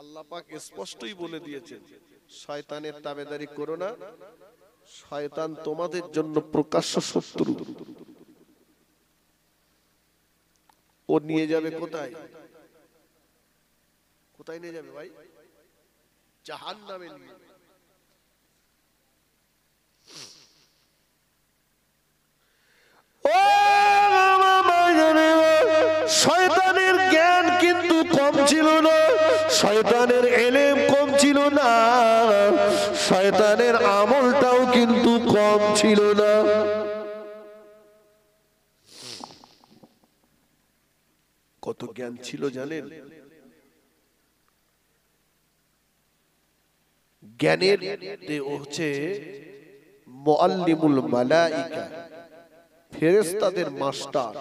আল্লাহ পাক স্পষ্টই বলে দিয়েছেন, শয়তানের তাবেদারি করো না, শয়তান তোমাদের জন্য প্রকাশ্য শত্রু। ও নিয়ে যাবে কোথায়? কোথায় নিয়ে যাবে ভাই? জাহান্নামে নিয়ে যাবে। শয়তানের জ্ঞান কিন্তু কম ছিল না, শয়তানের ইলম কম ছিল না, শয়তানের আমলটাও কিন্তু কম ছিল না। কত জ্ঞান ছিল জানেন? জ্ঞানের হচ্ছে মুআল্লিমুল মালাইকা, ফেরেশতাদের মাস্টার।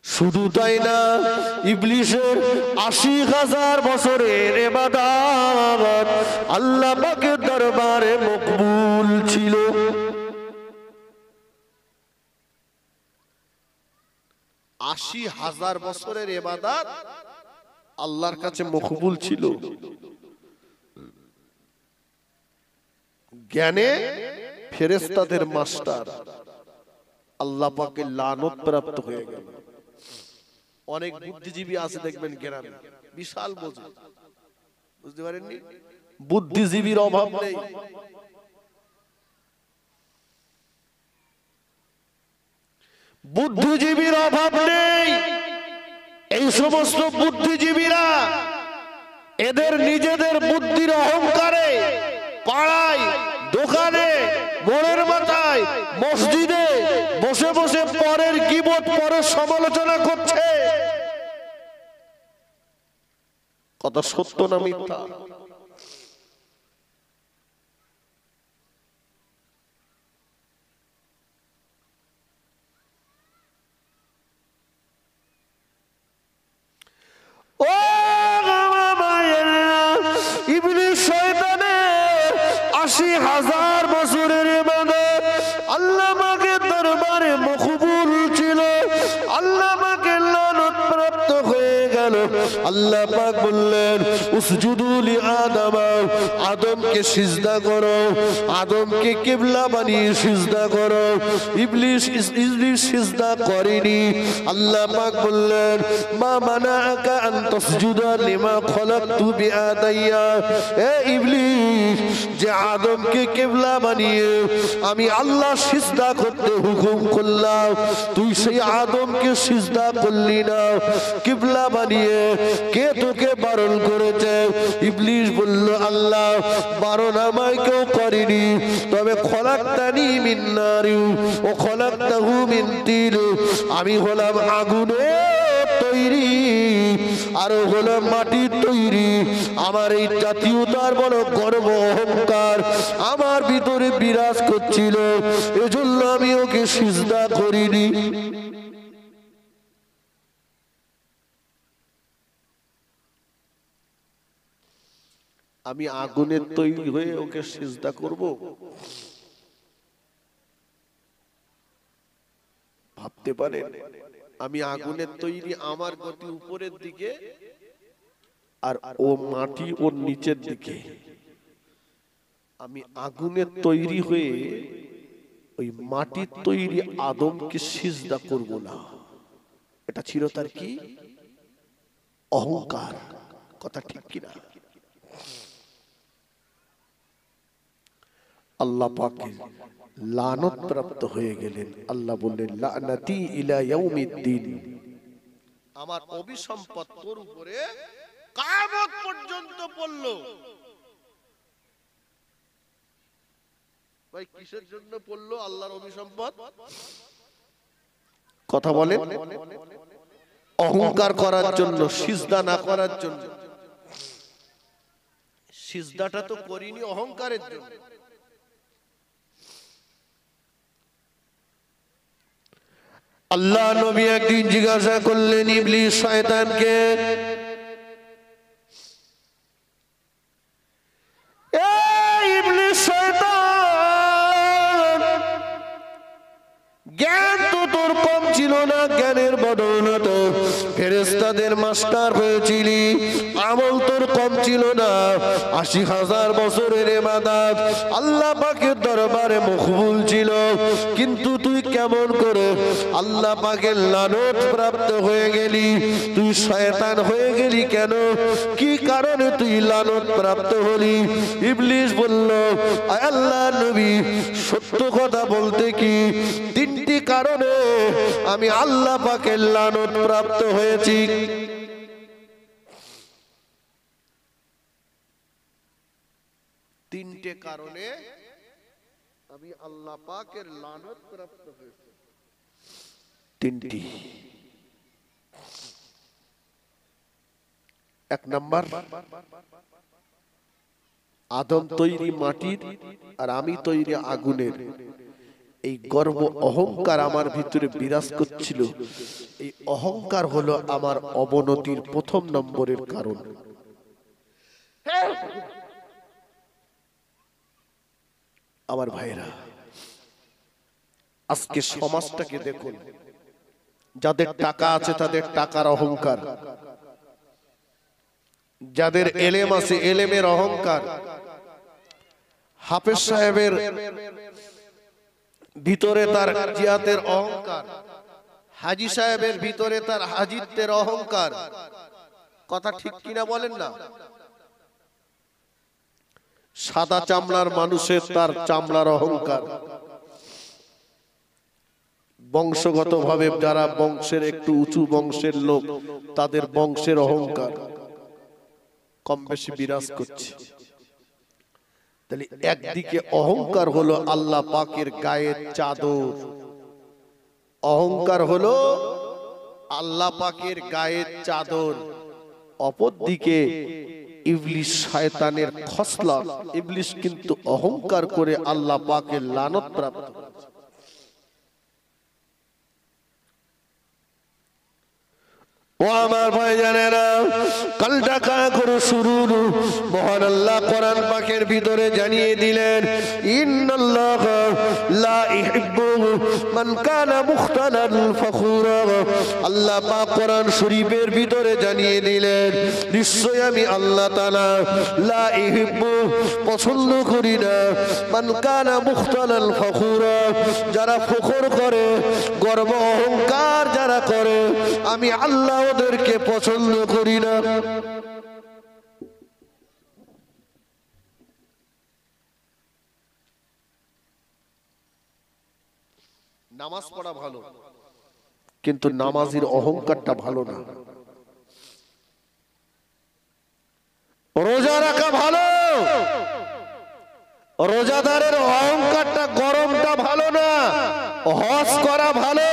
শুধু তাই না, ইবলিসের ৮০,০০০ বছরের ইবাদত আল্লাহ পাকের দরবারে মকবুল ছিল। ৮০,০০০ বছরের ইবাদত আল্লাহর কাছে মকবুল ছিল। জ্ঞানে ফেরেশতাদের মাস্টার, আল্লাহ পাকের লানত প্রাপ্ত হয়ে গেল। অনেক বুদ্ধিজীবী আছে দেখবেন গ্রামে, বিশাল বোঝে, বুঝতে পারেননি? বুদ্ধিজীবীর অভাব নেই। বুদ্ধিজীবীর অভাব নেই। এই সমস্ত বুদ্ধিজীবীরা এদের নিজেদের বুদ্ধির অহংকারে পাড়ায়, দোকানে, মোড়ের মাথায়, মসজিদে বসে বসে পরের গীবত, পরের সমালোচনা করছে। কথা সত্য না মিথ্যা? ও ইবলিস শয়তানের ৮০,০০০ বছরের ইবাদত আল্লাহ পাকের দরবারে মকবুল ছিল। আল্লাহ পাকের লানত প্রাপ্ত হয়ে গেল। আল্লাহ পাক বললেন, উসজুদু লি আদম, আদমকে সিজদা করো, আদমকে কিবলা বানিয়ে সিজদা করো। ইবলিস সিজদা করেনি। আল্লাহ পাক বললেন, মা মানাআকা আন তাসজুদা লিমা খলাকতু বিয়াদাইয়া। এ ইবলিস, যে আদমকে কিবলা বানিয়ে আমি আল্লাহ সিজদা করতে হুকুম করলাম, তুই সেই আদমকে সিজদা করলি না, কিবলা বানিয়ে কে তোকে বারণ করেছে? ইবলিস বলল, আল্লাহ বারণ আমায় কেউ করেনি, তবে খলাকতানি মিন নারি ও খলাকতাহু মিন তিন, আমি হলাম আগুনের তৈরি আর হলাম মাটির তৈরি। আমার এই জাতীয়তার বড় গর্ব অহংকার আমার ভিতরে বিরাজ করছিল, এজন্য আমি ওকে সিজদা করিনি। আমি আগুনের তৈরি হয়ে ওকে সিজদা করব? ভাবতে পারেন? আমি আগুনের তৈরি, আমার গতি উপরের দিকে, আর ও মাটি ওর নিচের দিকে। আমি আগুনের তৈরি হয়ে ওই মাটির তৈরি আদমকে সিজদা করব না। এটা ছিল তার কি? অহংকার। কথা ঠিক কিনা? আল্লাহ পাকের লানত প্রাপ্ত হয়ে গেলেন। আল্লাহ বললেন, লানাতি ইলা ইয়াউমিদ্দিন, আমার অভিসম্পদ তোর উপরে কিয়ামত পর্যন্ত পড়ল। ভাই কিসের জন্য পড়লো আল্লাহর অভিসম্পদ? কথা বলেন। অহংকার করার জন্য, সিজদা না করার জন্য। সিজদাটা তো করিনি অহংকারের জন্য। আল্লাহ নবী একদিন জিজ্ঞাসা করলেন ইবলিস শয়তানকে, ইবলিস শয়তান, জ্ঞান তো তোর কম ছিল না, জ্ঞানের বদৌলতে ফেরেশতাদের মাস্টার হয়েছিলি, আমল তোর কম ছিল না। ৮০,০০০ বছরের ইবাদত আল্লাহ পাকের দরবারে মকবুল ছিল, কিন্তু তুই কেমন করে আল্লাহ পাকের লানত প্রাপ্ত হয়ে গেলি? তুই শয়তান হয়ে গেলি কেন? কি কারণে তুই লানত প্রাপ্ত হলি? ইবলিস বলল, আয় আল্লাহর নবী, সত্য কথা বলতে কি ৩টি কারণে আমি আল্লাহ পাকের লানত প্রাপ্ত হয়েছি। ৩টে কারণে আমি আল্লাহ পাকের লানত প্রাপ্ত হয়েছি। ৩টি। ১ নাম্বার, আদম তৈরি মাটির আর আমি তৈরি আগুনের। এই গর্ব অহংকার আমার ভিতরে বিরাজ করছিল। এই অহংকার হলো আমার অবনতির ১ম নম্বরের কারণ। আমার ভাইরা, আজকে সমাজটাকে দেখুন, যাদের টাকা আছে তাদের টাকার অহংকার, যাদের এলেম আছে এলেমের অহংকার। হাফেজ সাহেবের ভিতরে তার জিয়াতের অহংকার, হাজী সাহেবের ভিতরে তার হাজিত্বের অহংকার। কথা ঠিক কিনা বলেন না? সাদা চামড়ার মানুষের তার চামড়ার অহংকার। বংশগতভাবে যারা বংশের একটু উঁচু বংশের লোক, তাদের বংশের অহংকার কম বেশি বিরাজ করছে। তাহলে একদিকে অহংকার হলো আল্লাহ পাকের গায়ের চাদর, অহংকার হলো আল্লাহ পাকের গায়ের চাদর। অপরদিকে ইবলিস শয়তানের খসলা। ইবলিস কিন্তু অহংকার করে আল্লাহ পাকের লানত প্রাপ্ত। ও আমার ভাই জানেরা, কালটা কায়া করে শুরু মহান আল্লাহ কোরআন পাকের ভিতরে জানিয়ে দিলেন, ইন্নাল্লাহ লা ইহিব্বু মান কানা মুখতালান ফখুরা। আল্লাহ পাক কোরআন শরীফের ভিতরে জানিয়ে দিলেন, নিশ্চয় আমি আল্লাহ তাআলা লা ইহিব্বু পছন্দ করি না মান কানা মুখতালান ফখুরা, যারা ফখর করে, গর্ব অহংকার যারা করে, আমি আল্লাহ ওদেরকে পছন্দ করি না। নামাজ পড়া ভালো, কিন্তু নামাজের অহংকারটা ভালো না। রোজা রাখা ভালো, রোজাদারের অহংকারটা গরমটা ভালো না। হজ করা ভালো,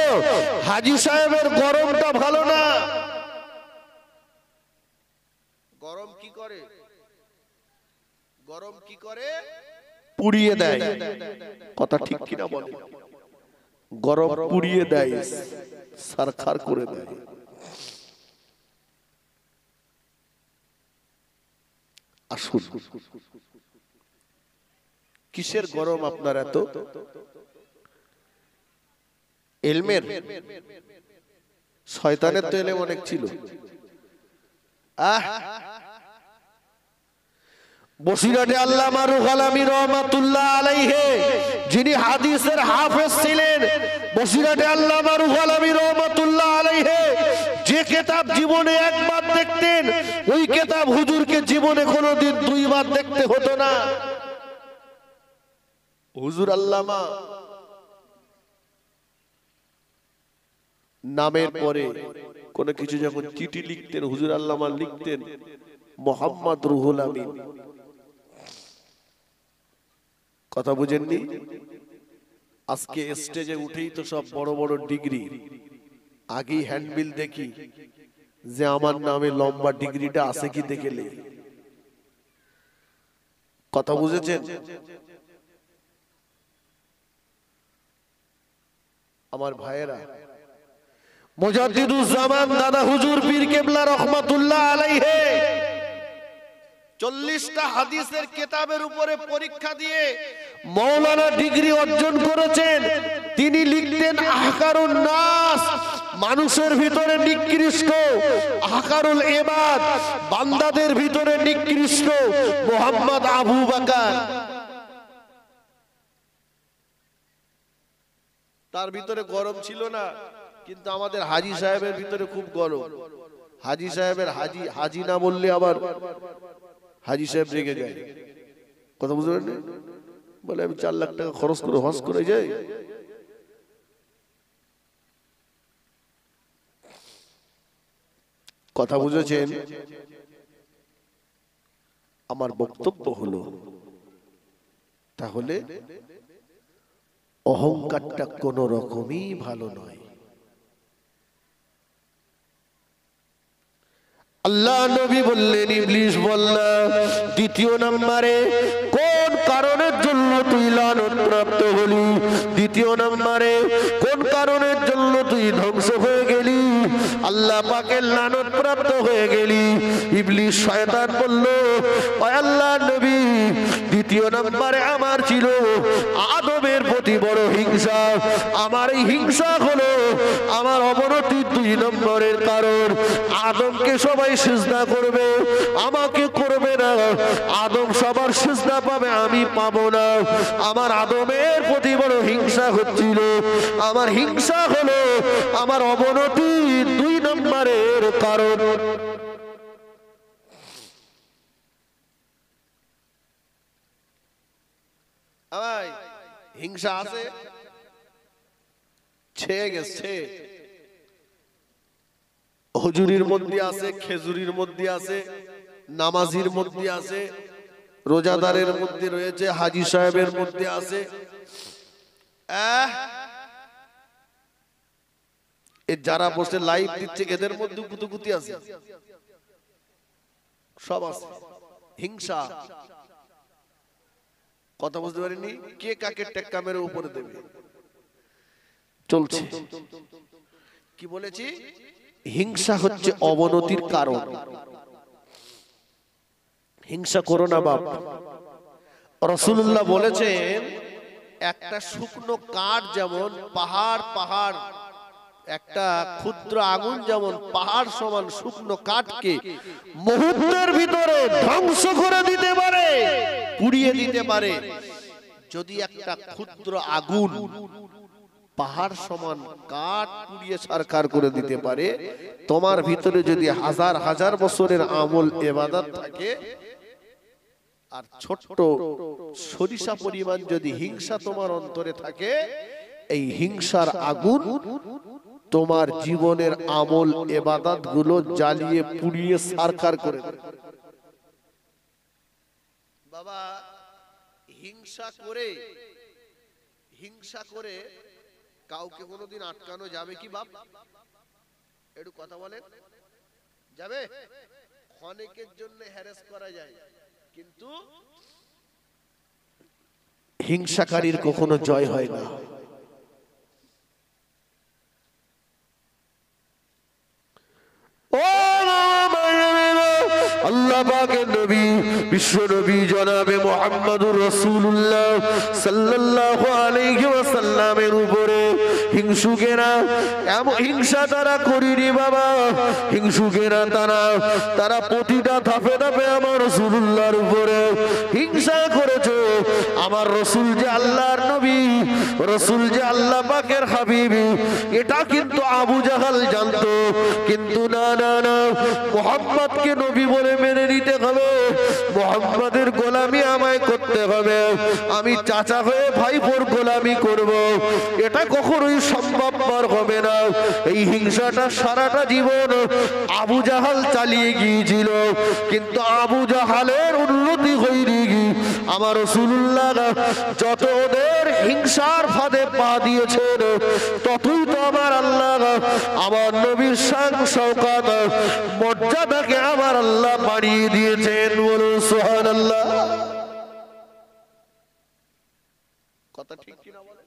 হাজী সাহেবের গরমটা ভালো না। গরম কি করে? গরম কি করে? পুড়িয়ে দেয়। কথা ঠিক কিনা বলে? গরম পুড়িয়ে দেয়, সারখার করে দেয়। আসুন, কিসের গরম আপনার এত? এলমের? শয়তানের তো এলেম অনেক ছিল। বসিরহাটে আল্লামা রুহুল আমিন রাহমাতুল্লাহ আলাইহি, যিনি হাদিসের হাফেজ ছিলেন, বসিরহাটে আল্লামা রুহুল আমিন রাহমাতুল্লাহ আলাইহি যে কিতাব জীবনে একবার দেখতেন, ওই কিতাব হুজুরকে জীবনে কোনোদিন দুইবার দেখতে হতো না। হুজুর আল্লামা নামের পরে কোন কিছু যখন চিঠি লিখতেন, হুজুর আল্লামা লিখতেন মোহাম্মদ রুহুল আমিন। কথা বুঝেননি? আজকে স্টেজে উঠেই তো সব বড় বড় ডিগ্রি। আগেই হ্যান্ডবিল দেখি যে আমার নামে লম্বা ডিগ্রিটা আছে কি দেখেলে। কথা বুঝেছেন? আমার ভাইয়েরা, মুজাদ্দিদুজ্জামান দাদা হুজুর পীর কেবলা রহমাতুল্লাহ আলাইহি 40টা হাদিসের কিতাবের উপরে পরীক্ষা দিয়ে মাওলানা ডিগ্রি অর্জন করেছেন। তিনি লিখতেন আহকারুন নাস মানুষের ভিতরে নিকৃষ্ট, আকারুল ইবাদ বান্দাদের ভিতরে নিকৃষ্ট মুহাম্মদ আবু বকর। তার ভিতরে গরম ছিল না, কিন্তু আমাদের হাজী সাহেবের ভিতরে খুব গরম। হাজী সাহেবের হাজী না বললে আবার হাজী সাহেব রেগে যায়। কথা বুঝতে পারেন? বলে আমি 4 লাখ টাকা খরচ করে হজ করে যাই। কথা বুঝেছেন? আমার বক্তব্য হলো, তাহলে অহংকারটা কোন রকমই ভালো নয়। আল্লাহ নবী বললেন, ইবলিস বলল, দ্বিতীয় নম্বরে কোন কারণের জন্য তুই লানত প্রাপ্ত হলি, দ্বিতীয় নম্বরে কোন কারণের জন্য তুই ধ্বংস হয়ে গেলি, আল্লাহ পাকের লানত প্রাপ্ত হয়ে গেলি। ইবলিস শয়তান বলল, ও আল্লাহর নবী, দ্বিতীয় নম্বরে আমার ছিল আদমের প্রতি বড় হিংসা। আমার এই হিংসা হলো আমার অবনতির 2 নম্বরের কারণ। আদমকে সবাই সিজদা করবে, আমাকে করবে না। আদম সবার সিজদা পাবে, আমি পাবো না। আমার আদমের প্রতি বড় হিংসা হচ্ছিল। আমার হিংসা হলো আমার অবনতির 2 নম্বরের কারণ। হিংসা আছে, ছেয়ে গেছে। হুজুরির মধ্যে আছে, খেজুরির মধ্যে আছে, নামাজির মধ্যে আছে, রোজাদারের মধ্যে রয়েছে, হাজী সাহেবের মধ্যে আছে। যারা বসে লাইভ দিচ্ছে এদের মধ্যে কুতুকুতি আছে, সব আছে। হিংসা। কথা বুঝতে পারিনি? কে কাকে টেক্কা মেরে উপরে দেবে চলছে। কি বলেছি? হিংসা হচ্ছে অবনতির কারণ। হিংসা করো না বাপ। রাসূলুল্লাহ বলেছেন, একটা শুকনো কাঠ যেমন পাহাড়, একটা ক্ষুদ্র আগুন যেমন পাহাড় সমান শুকনো কাঠকে মুহূর্তের ভিতরে ধ্বংস করে দিতে পারে, পুড়িয়ে দিতে পারে। যদি একটা ক্ষুদ্র আগুন পাহাড় সমান কাঠ পুড়িয়ে ছারখার করে দিতে পারে, তোমার ভিতরে যদি হাজার হাজার বছরের আমল ইবাদত থাকে, আর ছোট্ট সরিষা পরিমাণ যদি হিংসা তোমার অন্তরে থাকে, এই হিংসার আগুন তোমার জীবনের আমল ইবাদত গুলো জ্বালিয়ে পুড়িয়ে ছারখার করে দেবে। বাবা, হিংসা করে কাউকে কোনোদিন আটকানো যাবে কি বাপ? একটু কথা বলেন, যাবে? ক্ষণিকের জন্য হ্যারাস করা যায়, কিন্তু হিংসাকারীর কখনো জয় হয় না। আল্লাহ পাকের নবী, বিশ্ব নবী জনাবে মুহাম্মদুর রাসূলুল্লাহ সাল্লাল্লাহু আলাইহি ওয়াসাল্লামের উপরে হিংসুকেরা এমন হিংসা তারা করিনি বাবা। হিংসুকেরা তারা প্রতিটা ধাপে ধাপে আমার রাসূলুল্লাহর উপরে হিংসা করেছে। আমার রাসূল যে আল্লাহর নবী, রাসূল যে আল্লাহ পাকের হাবিব, এটা কিন্তু আবু জাহাল জানতো। কিন্তু না না না, মুহাম্মদকে নবী বলে মেনে নিতে হবে, মুহাম্মাদের গোলামি আমায় করতে হবে, আমি চাচা হয়ে ভাইপোর গোলামি করব, এটা কখনোই সম্ভবপর হবে না। এই হিংসাটা সারাটা জীবন আবু জাহাল চালিয়ে গিয়েছিল, কিন্তু আবু জাহালের উন্নতি হয়নি। আমার রাসূলুল্লাহ যত ওদের হিংসার ফাঁদে পা দিয়েছেন, ততই তো আমার আল্লাহ আমার নবীর শান শওকত মর্যাদাকে আমার আল্লাহ বাড়িয়ে দিয়েছেন। বলুন সুবহানাল্লাহ। কথা ঠিক কি না বলে?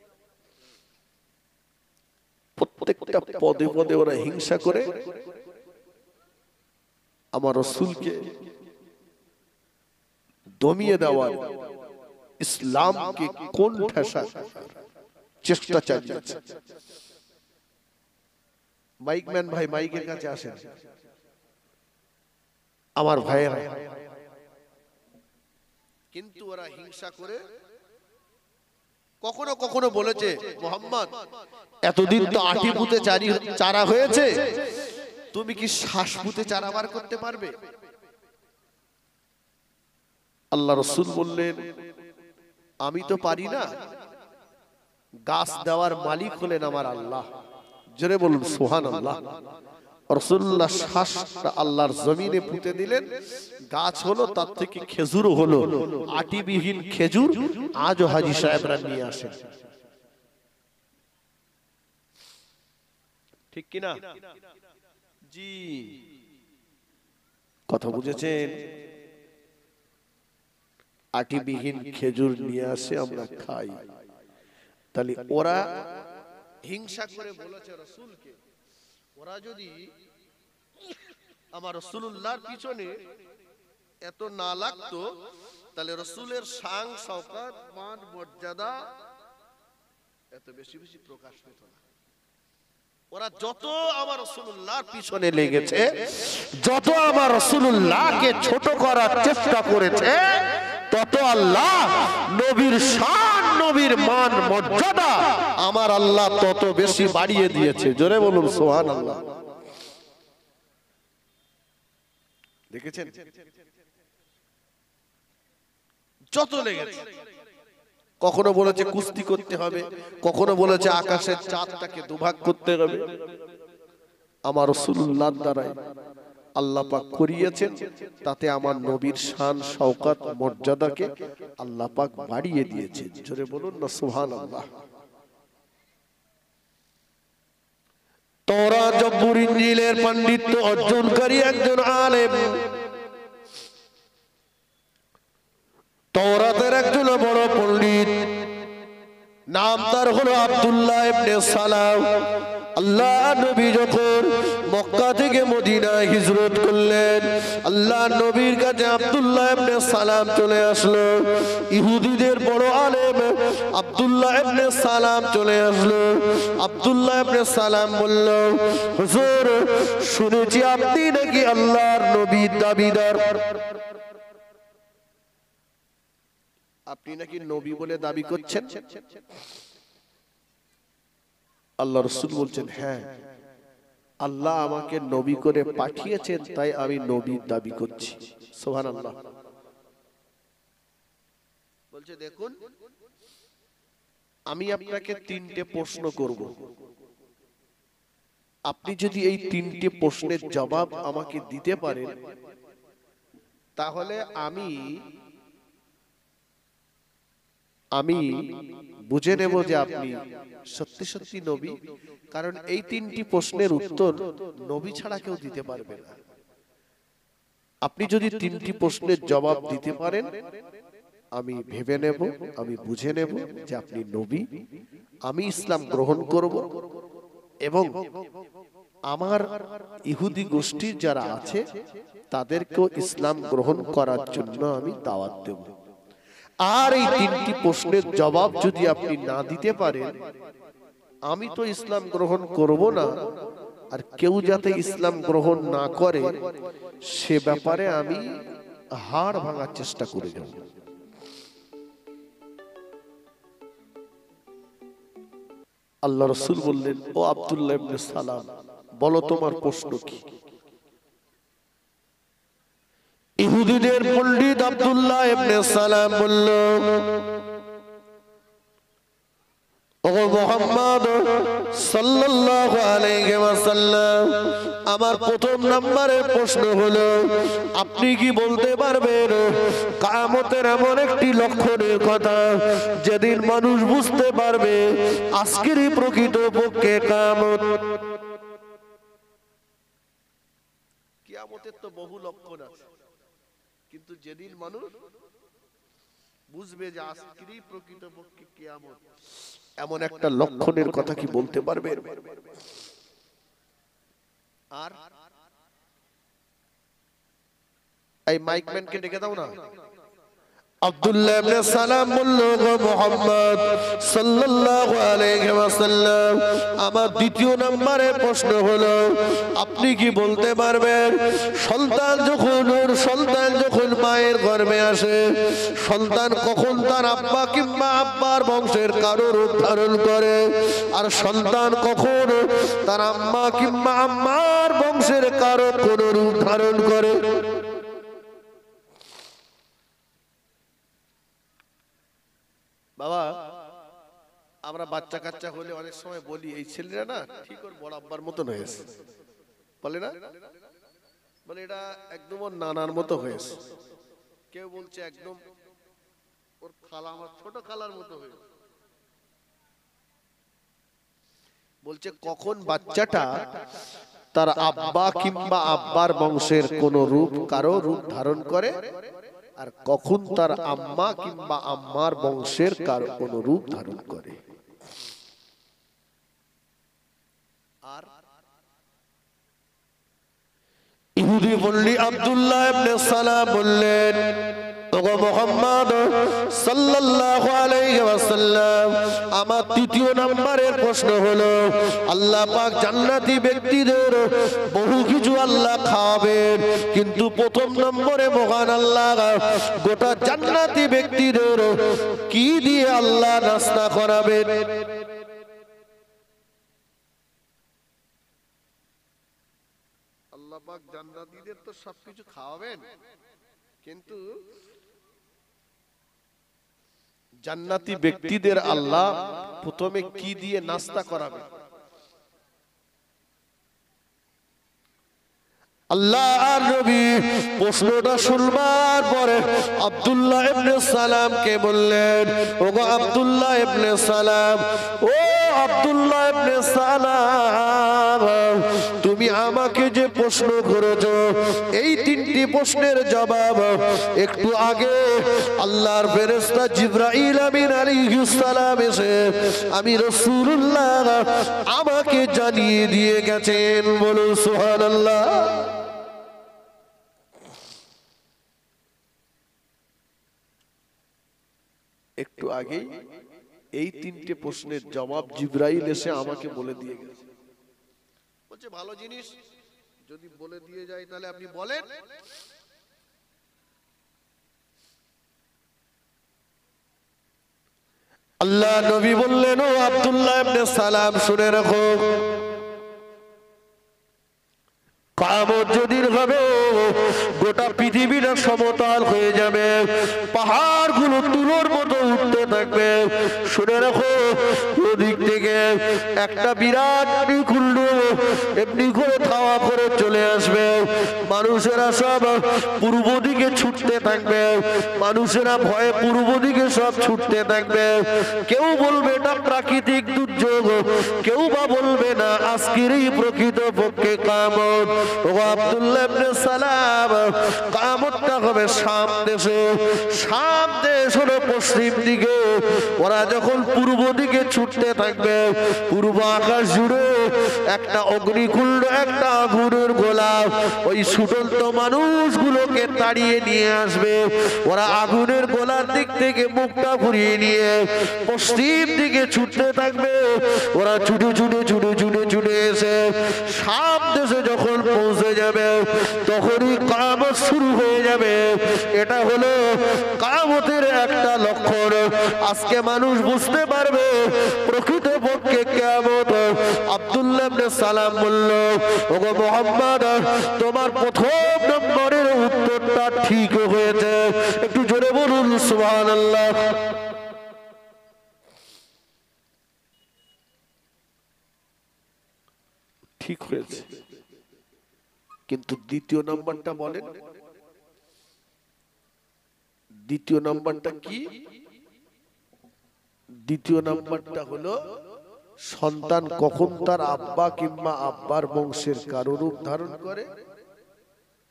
প্রত্যেকটা পদে পদে ওরা হিংসা করে আমার রাসূলকে দমিয়ে দেওয়ার, ইসলামকে কোন ঠেসা চেষ্টা চালিয়েছে। মাইকম্যান ভাই মাইকের কাছে আসেন। আমার ভাইয়েরা, কিন্তু ওরা হিংসা করে কখনো কখনো বলেছে, মোহাম্মদ এতদিন তো আটি পুঁতে চারা হয়েছে, তুমি কি শ্বাস পুঁতে চারা বার করতে পারবে? আল্লাহ রাসূল বললেন, আমি তো পারি না, গাছ দেওয়ার মালিক হলেন আমার আল্লাহ। জোরে বলুন সুবহানাল্লাহ। রাসূলুল্লাহ শ্বাসটা আল্লাহর জমিনে পুঁতে দিলেন, গাছ হলো, তার থেকে খেজুরও হলো। আটিবিহীন খেজুর আজও হাজী সাহেবরা নিয়ে আসেন, ঠিক কিনা? জি, কথা বুঝেছেন? আটিবিহীন খেজুর নিয়ে আসে, আমরা খাই। তাহলে ওরা হিংসা করে বলেছে রাসূলকে, ওরা যদি আমার রাসূলুল্লাহর পিছনে এত না লাগতো, তাহলে রাসূলের শান শওকত মান মর্যাদা এত বেশি বেশি প্রকাশ পেত না। ওরা যত আমার রাসূলুল্লাহর পিছনে লেগেছে, যত আমার রাসূলুল্লাহকে ছোট করার চেষ্টা করেছে, তত আল্লাহ নবীর শান, নবীর মান মর্যাদা আমার আল্লাহ তত বেশি বাড়িয়ে দিয়েছে। জোরে বলুন সুবহানাল্লাহ। দেখেছেন? যত লেগেছে, কখনো বলেছে কুস্তি করতে হবে, কখনো বলেছে আকাশের চাঁদটাকে দুভাগ করতে হবে। আমার রাসূলুল্লাহর দ্বারাই আল্লাহ পাক করিয়েছেন, তাতে আমার নবীর শান শওকত মর্যাদাকে আল্লাহ পাক বাড়িয়ে দিয়েছেন। জোরে বলুন না সুবহানাল্লাহ। তওরাত জবুর ইনজিলের পাণ্ডিত্য অর্জনকারী একজন আলেম, তওরাতের একজন বড় পণ্ডিত, নাম তার হলো আব্দুল্লাহ ইবনে সালাম। আল্লাহ নবী যখন মক্কা থেকে মদিনায় হিজরত করলেন, আল্লাহ নবীর কাছে আব্দুল্লাহ ইবনে সালাম চলে আসলো। ইহুদিদের বড় আলেম আব্দুল্লাহ ইবনে সালাম চলে আসলো। আব্দুল্লাহ ইবনে সালাম বলল, হুজুর শুনেছি আপনি নাকি আল্লাহর নবীর দাবিদার, আপনি নাকি নবী বলে দাবি করছেন? আল্লাহ রাসূল বলছেন, হ্যাঁ, আল্লাহ আমাকে নবী করে পাঠিয়েছেন, তাই আমি নবীর দাবি করছি। সুবহানাল্লাহ। বলছে, দেখুন আমি আপনাকে তিনটে প্রশ্ন করব, আপনি যদি এই তিনটে প্রশ্নের জবাব আমাকে দিতে পারেন, তাহলে আমি বুঝে নেব যে আপনি সত্যি সত্যি নবী। কারণ এই তিনটি প্রশ্নের উত্তর নবী ছাড়া কেউ দিতে পারবে না। আপনি যদি তিনটি প্রশ্নের জবাব দিতে পারেন, আমি ভেবে নেব, আমি বুঝে নেব যে আপনি নবী, আমি ইসলাম গ্রহণ করব, এবং আমার ইহুদি গোষ্ঠীর যারা আছে তাদেরকেও ইসলাম গ্রহণ করার জন্য আমি দাওয়াত দেব। আর এই তিনটি প্রশ্নের জবাব যদি আপনি না দিতে পারেন, আমি তো ইসলাম গ্রহণ করব না, আর কেউ যাতে ইসলাম গ্রহণ না করে সে ব্যাপারে আমি হাড় ভাঙার চেষ্টা করে যাব। আল্লাহ রাসূল বললেন, ও আব্দুল্লাহ ইবনে সালাম, বলো তোমার প্রশ্ন কি? ইহুদিদের পণ্ডিত আব্দুল্লাহ ইবনে সালাম বলল, ও মুহাম্মদ সাল্লাল্লাহু আলাইহি ওয়াসাল্লাম, আমার প্রথম নম্বরের প্রশ্ন হলো, আপনি কি বলতে পারবেন কিয়ামতের এমন একটি লক্ষণের কথা যেদিন মানুষ বুঝতে পারবে আজকেরই প্রকৃত পক্ষে কিয়ামত? কিয়ামতের তো বহু লক্ষণ আছে, কিন্তু যেদিন মানুষ বুঝবে যে আজকেরই প্রকৃত পক্ষে কিয়ামত, এমন একটা লক্ষণের কথা কি বলতে পারবে? আর এই মাইকম্যানকে ডেকে দাও না, আব্দুল্লাহ ইবনে সালাম বলল, গো মুহাম্মদ সাল্লাল্লাহু আলাইহি ওয়াসাল্লাম, আমার দ্বিতীয় নম্বরে প্রশ্ন হলো, আপনি কি বলতে পারবেন সন্তান যখন মায়ের গর্ভে আসে, সন্তান কখন তার আব্বা কিংবা আব্বার বংশের কারো রূপ ধারণ করে, আর সন্তান কখন তার আম্মা কিংবা আম্মার বংশের কারো কোন রূপ ধারণ করে? বাবা, আমরা বাচ্চা কাচ্চা হলে অনেক সময় বলি, এই ছেলেরা না ঠিক ওর বড় আব্বার মতন হয়েছে, বলে না? বলে এটা একদম ওর নানার মতো হয়েছে। কেউ বলছে একদম ওর খালা, আমার ছোট খালার মতো হয়েছে। বলছে কখন বাচ্চাটা তার আব্বা কিংবা আব্বার বংশের কোন রূপ কারো রূপ ধারণ করে, আর কখন তার আম্মা কিংবা আম্মার বংশের কার কোন রূপ ধারণ করে। আর ইহুদি বললি আব্দুল্লাহ ইবনে সালাম বললেন, ওগো মুহাম্মদ সাল্লাল্লাহু আলাইহি ওয়াসাল্লাম, আমার তৃতীয় নম্বরের প্রশ্ন হলো, আল্লাহ পাক জান্নাতি ব্যক্তিদের বহু কিছু আল্লাহ খাওয়াবেন, কিন্তু প্রথম নম্বরে মহান আল্লাহ গোটা জান্নাতি ব্যক্তিদের কি দিয়ে আল্লাহ নাস্তা করাবেন? আল্লাহ পাক জান্নাতীদের তো সবকিছু খাওয়াবেন, কিন্তু জান্নাতি ব্যক্তিদের আল্লাহ প্রথমে কি দিয়ে নাস্তা করাবে? আল্লাহর নবী প্রশ্নটা শুনবার পরে আব্দুল্লাহ ইবনে সালামকে বললেন, ওগো আব্দুল্লাহ ইবনে সালাম, ও আব্দুল্লাহ ইবনে সালাম, তুমি আমাকে যে প্রশ্ন করেছো, এই তিনটি প্রশ্নের জবাব একটু আগে আল্লাহর ফেরেশতা জিবরাইল আমিন আলাইহিস সালাম এসে আমি রাসূলুল্লাহ আমাকে জানিয়ে দিয়ে গেছেন। বলুন সুবহানাল্লাহ। একটু আগেই এই তিনটে প্রশ্নের জবাব জিবরাইল এসে আমাকে বলে দিয়ে গেছে। বলছে ভালো জিনিস, যদি বলে দিয়ে যায় তাহলে আপনি বলেন। আল্লাহ নবী বললেন, ও আব্দুল্লাহ ইবনে সালাম, শুনে রাখো, কিয়ামত যেদিন হবে গোটা পৃথিবীটা সমতল হয়ে যাবে, পাহাড়গুলো তুলোর মতো উঠতে থাকবে। শুনে রাখো, ওদিক থেকে একটা বিরাট কুণ্ড এমনি করে ধাওয়া করে চলে আসবে। মানুষেরা সব পূর্ব দিকে ছুটতে থাকবে, মানুষেরা ভয়ে পূর্ব দিকে সব ছুটতে থাকবে। কেউ বলবে এটা প্রাকৃতিক দুর্যোগ, কেউ বা বলবে না আজকেরই প্রকৃত পক্ষে কিয়ামত। ও আব্দুল্লাহ ইবনে সালাম, কিয়ামতটা হবে শাম দেশে। শাম দেশ হলো পশ্চিম দিকে। ওরা যখন পূর্ব দিকে ছুটতে থাকবে, পূর্ব আকাশ জুড়ে একটা অগ্নিকুণ্ড, একটা আগুনের গোলা ওই ছুটন্ত মানুষগুলোকে তাড়িয়ে নিয়ে আসবে। ওরা আগুনের গোলার দিক থেকে মুখটা ঘুরিয়ে নিয়ে পশ্চিম দিকে ছুটতে থাকবে। ওরা ছুটে ছুটে ছুটে ছুটে ছুটে এসে শাম দেশে যখন পৌঁছে যাবে, তখনই কিয়ামত শুরু হয়ে যাবে। এটা হলো কিয়ামতের একটা লক্ষণ। আজকে মানুষ বুঝতে পারবে প্রকৃত পক্ষে কিয়ামত। আব্দুল্লাহ ইবনে সালাম বলল, ওগো মুহাম্মদ, তোমার প্রথম নম্বরের উত্তরটা ঠিক হয়েছে। একটু জোরে বলুন সুবহানাল্লাহ। ঠিক হয়েছে, কিন্তু দ্বিতীয় নাম্বারটা বলেন। দ্বিতীয় নাম্বারটা কি? দ্বিতীয় নাম্বারটা হলো সন্তান কখন তার আব্বা কিংবা আব্বার বংশের কারো রূপ ধারণ করে,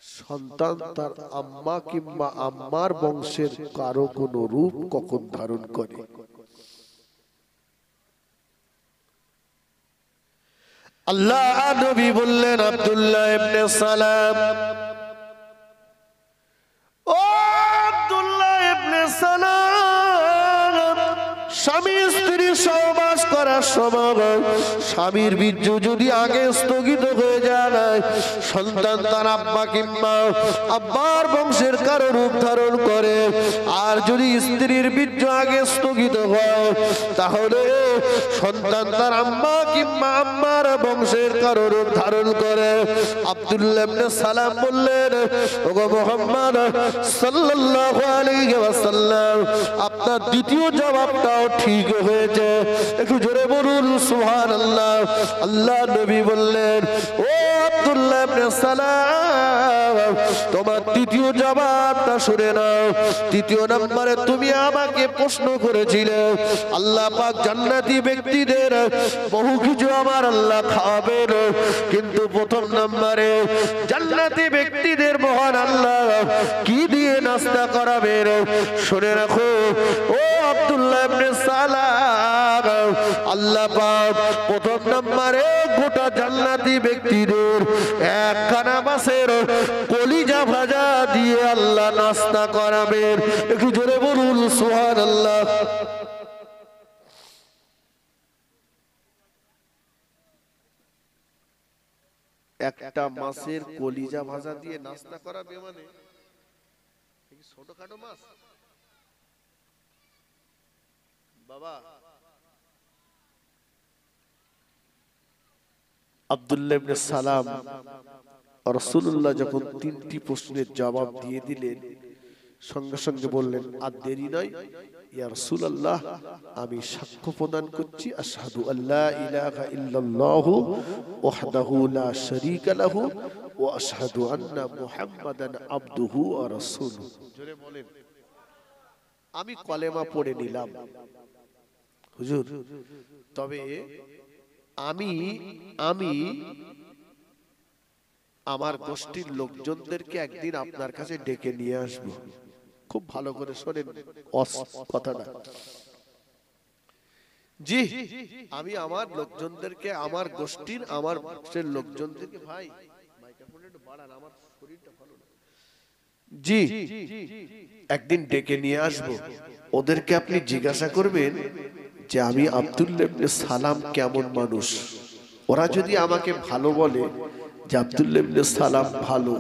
সন্তান তার আম্মা কিংবা আম্মার বংশের কারো কোনো রূপ কখন ধারণ করে। আল্লাহ নবী বললেন, আব্দুল্লাহ ইবনে সালাম, ও আব্দুল্লাহ ইবনে সময় স্বামীর বীর্য যদি আগে স্থগিত হয়ে যায়, সন্তান তার আব্বা কিংবা আব্বার বংশের কারো রূপ ধারণ করে। আর যদি স্ত্রীর বীর্য আগে স্থগিত হয়, তাহলে সন্তান তার আম্মা কিংবা আম্মার বংশের কারো রূপ ধারণ করে। আব্দুল্লাহ ইবনে সালাম বললেন, ওগো মুহাম্মদ সাল্লাল্লাহু আলাইহি ওয়াসাল্লাম, আপনার দ্বিতীয় জবাবটাও ঠিক হয়েছে। একটু জোরে বলুন সুবহানাল্লাহ। আল্লাহ নবী বললেন, ও আব্দুল্লাহ ইবনে সালাম, তোমার তৃতীয় জবাবটা শুনে নাও। তৃতীয় নম্বরে তুমি আমাকে প্রশ্ন করেছিলে আল্লাহ পাক জান্নাতি ব্যক্তিদের বহু কিছু আমার আল্লাহ খাওয়াবেন, কিন্তু প্রথম নম্বরে জান্নাতি ব্যক্তিদের মহান আল্লাহ কি দিয়ে নাস্তা করাবেন? শুনে রাখো ও আব্দুল্লাহ ইবনে সালাম, আল্লাহ পাক প্রথম নম্বরে গোটা জান্নাতি ব্যক্তিদের একখানা মাছের কলিজা ভাজা দিয়ে আল্লাহ নাস্তা করাবেন। একটু জোরে বলুন সুবহানাল্লাহ। একটা মাছের কলিজা ভাজা দিয়ে নাস্তা করাবে, মানে ছোটখাটো মাছ বাবা। আব্দুল্লাহ ইবনে সালাম রাসূলুল্লাহ যখন তিনটি প্রশ্নের জবাব দিয়ে দিলেন, সঙ্গে সঙ্গে বললেন, আর দেরি নয়, ইয়া রাসূলুল্লাহ, আমি সাক্ষ্য প্রদান করছি আশহাদু আল্লা ইলাহা ইল্লাল্লাহু ওয়াহদাহু লা শারীকা লাহু ওয়া আশহাদু আন্না মুহাম্মাদান আবদুহু ওয়া রাসূলুহু। জোরে বলেন, আমি কলেমা পড়ে নিলাম হুজুর, তবে আমি আমার গোষ্ঠীর লোকজনদেরকে একদিন আপনার কাছে ডেকে নিয়ে আসব। খুব ভালো করে শোনেন কথাটা। জি, আমি আমার লোকজনদেরকে, আমার গোষ্ঠীর, আমার বংশের লোকজনদেরকে, ভাই মাইক্রোফোনটা একটু বাড়ান, আমার শরীরটা ভালো না। জি, একদিন ডেকে নিয়ে আসব। ওদেরকে আপনি জিজ্ঞাসা করবেন যে আমি আব্দুল্লাহ ইবনে সালাম কেমন মানুষ। ওরা যদি আমাকে ভালো বলে যে আব্দুল্লাহ ইবনে সালাম ভালো,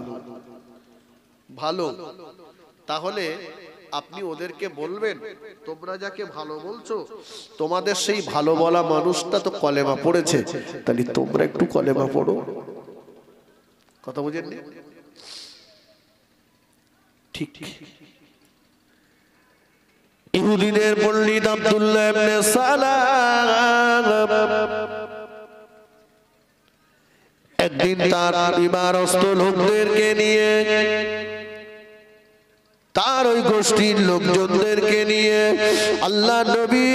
তাহলে আপনি ওদেরকে বলবেন, তোমরা যাকে ভালো বলছো, তোমাদের সেই ভালো বলা মানুষটা তো কলেমা পড়েছে, তাহলে তোমরা একটু কলেমা পড়ো। কথা বুঝেননি? ঠিক ইহুদিদের পণ্ডিত আব্দুল্লাহ ইবনে সালাম একদিন তার পরিবারস্থ লোকদেরকে নিয়ে, তার ওই গোষ্ঠীর লোকজনদেরকে নিয়ে আল্লাহ নবী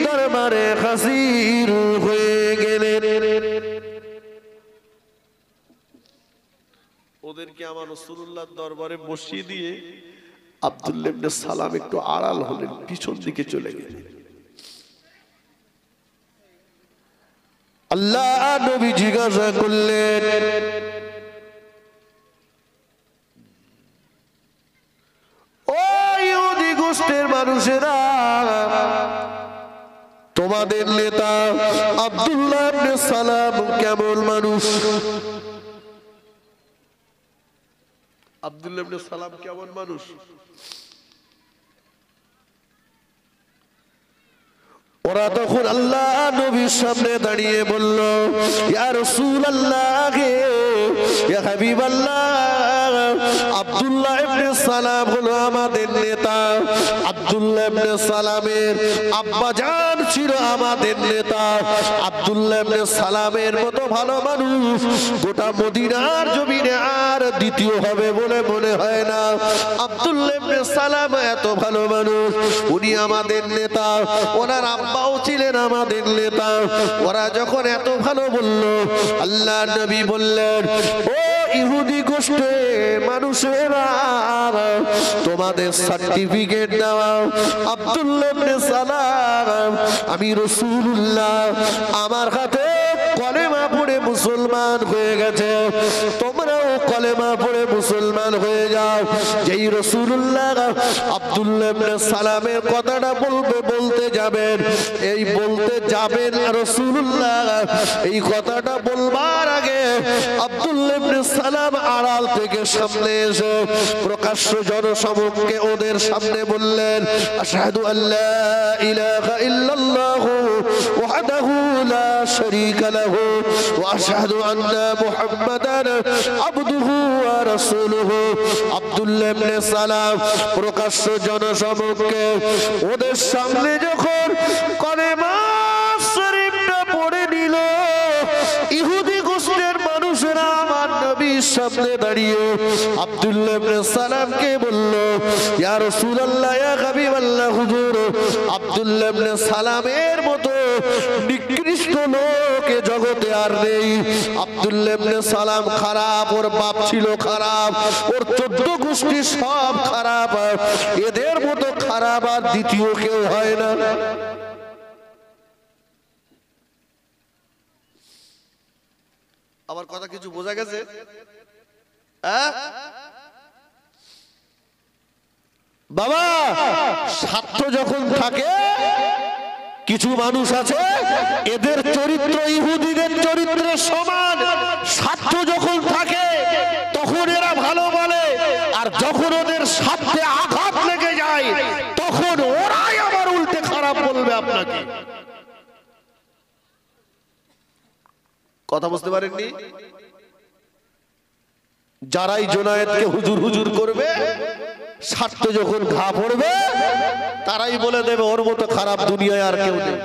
দরবারে হাজির হয়ে গেলেন। ওদেরকে আমার রাসূলুল্লাহর দরবারে বসিয়ে দিয়ে আব্দুল্লাহ ইবনে সালাম একটু আড়াল হলেন, পিছন দিকে চলে গেলেন। আল্লাহ নবী জিজ্ঞাসা করলেন, ও ইহুদি গোষ্ঠীর মানুষেরা, তোমাদের নেতা আব্দুল্লাহ ইবনে সালাম কেমন মানুষ? আব্দুল্লাহ ইবনে সালাম কেমন মানুষ? ওরা তখন আল্লাহ নবীর সামনে দাঁড়িয়ে বলল, ইয়া রাসূলুল্লাহ, ইয়া হাবিবাল্লাহ, আব্দুল্লাহ ইবনে সালাম হলো আমাদের নেতা। আব্দুল্লাহ ইবনে সালামের আব্বাজান ছিল আমাদের নেতা। আব্দুল্লাহ ইবনে সালামের মতো ভালো মানুষ গোটা মদিনার জমিনে আর দ্বিতীয় হবে বলে মনে হয় না। আব্দুল্লাহ ইবনে সালাম এত ভালো মানুষ, উনি আমাদের নেতা, ওনার আব্বাও ছিলেন আমাদের নেতা। ওরা যখন এত ভালো বলল, আল্লাহ নবী বললেন, ও ইহুদি গোষ্ঠী মানুষেরা, তোমাদের সার্টিফিকেট দেওয়া আব্দুল্লাহ ইবনে সালাম, আমি রাসূলুল্লাহ, আমার হাতে কলেমা পড়ে মুসলমান হয়ে গেছে। তোমরাও কলেমা পড়ে মুসলমান হয়ে যাও। যেই রাসূলুল্লাহ আব্দুল্লাহ ইবনে সালামের কথাটা বলতে যাবেন, এই বলতে যাবেন রাসূলুল্লাহ এই কথাটা বলবার আগে আব্দুল্লাহ ইবনে সালাম আড়াল থেকে সামনে এসে প্রকাশ্য জনসমক্ষে ওদের সামনে বললেন, আশহাদু আল্লা ইলাহা ইল্লাল্লাহু ওয়াহদাহু লা শারীকা লাহু ওয়া আশহাদু আন্না মুহাম্মাদান আবদুহু ওয়া রাসূলুহু। আব্দুল্লাহ ইবনে সালাম প্রকাশ্য জনসমক্ষে ওদের সামনে যখন কলেমা শরীফটা পড়ে নিল, ইহুদি গোষ্ঠীর মানুষেরা আমার নবীর সামনে দাঁড়িয়ে আব্দুল্লাহ ইবনে সালামকে বলল, ইয়া রাসূলুল্লাহ, ইয়া হাবিবাল্লাহ, হুজুর আব্দুল্লাহ ইবনে সালামের মতো নিকৃষ্ট লোক এ জগতে আর নেই। আব্দুল্লাহ ইবনে সালাম খারাপ, ওর বাপ ছিল খারাপ, ওর 14 গোষ্ঠী সব খারাপ, এদের মতো খারাপ আর দ্বিতীয় কেউ হয় না। আমার কথা কিছু বোঝা গেছে? বাবা, স্বার্থ যখন থাকে, কিছু মানুষ আছে এদের চরিত্র ইহুদিদের চরিত্রের সমান। স্বার্থ যখন থাকে তখন এরা ভালো বলে, আর যখন ওদের স্বার্থে আঘাত লেগে যায় তখন ওরাই আবার উল্টে খারাপ বলবে আপনাকে। কথা বুঝতে পারেননি? যারাই জোনায়েতকে হুজুর হুজুর করবে, স্বার্থ যখন ঘা পড়বে তারাই বলে দেবে ওর মতো খারাপ দুনিয়ায় আর কেউ নেই।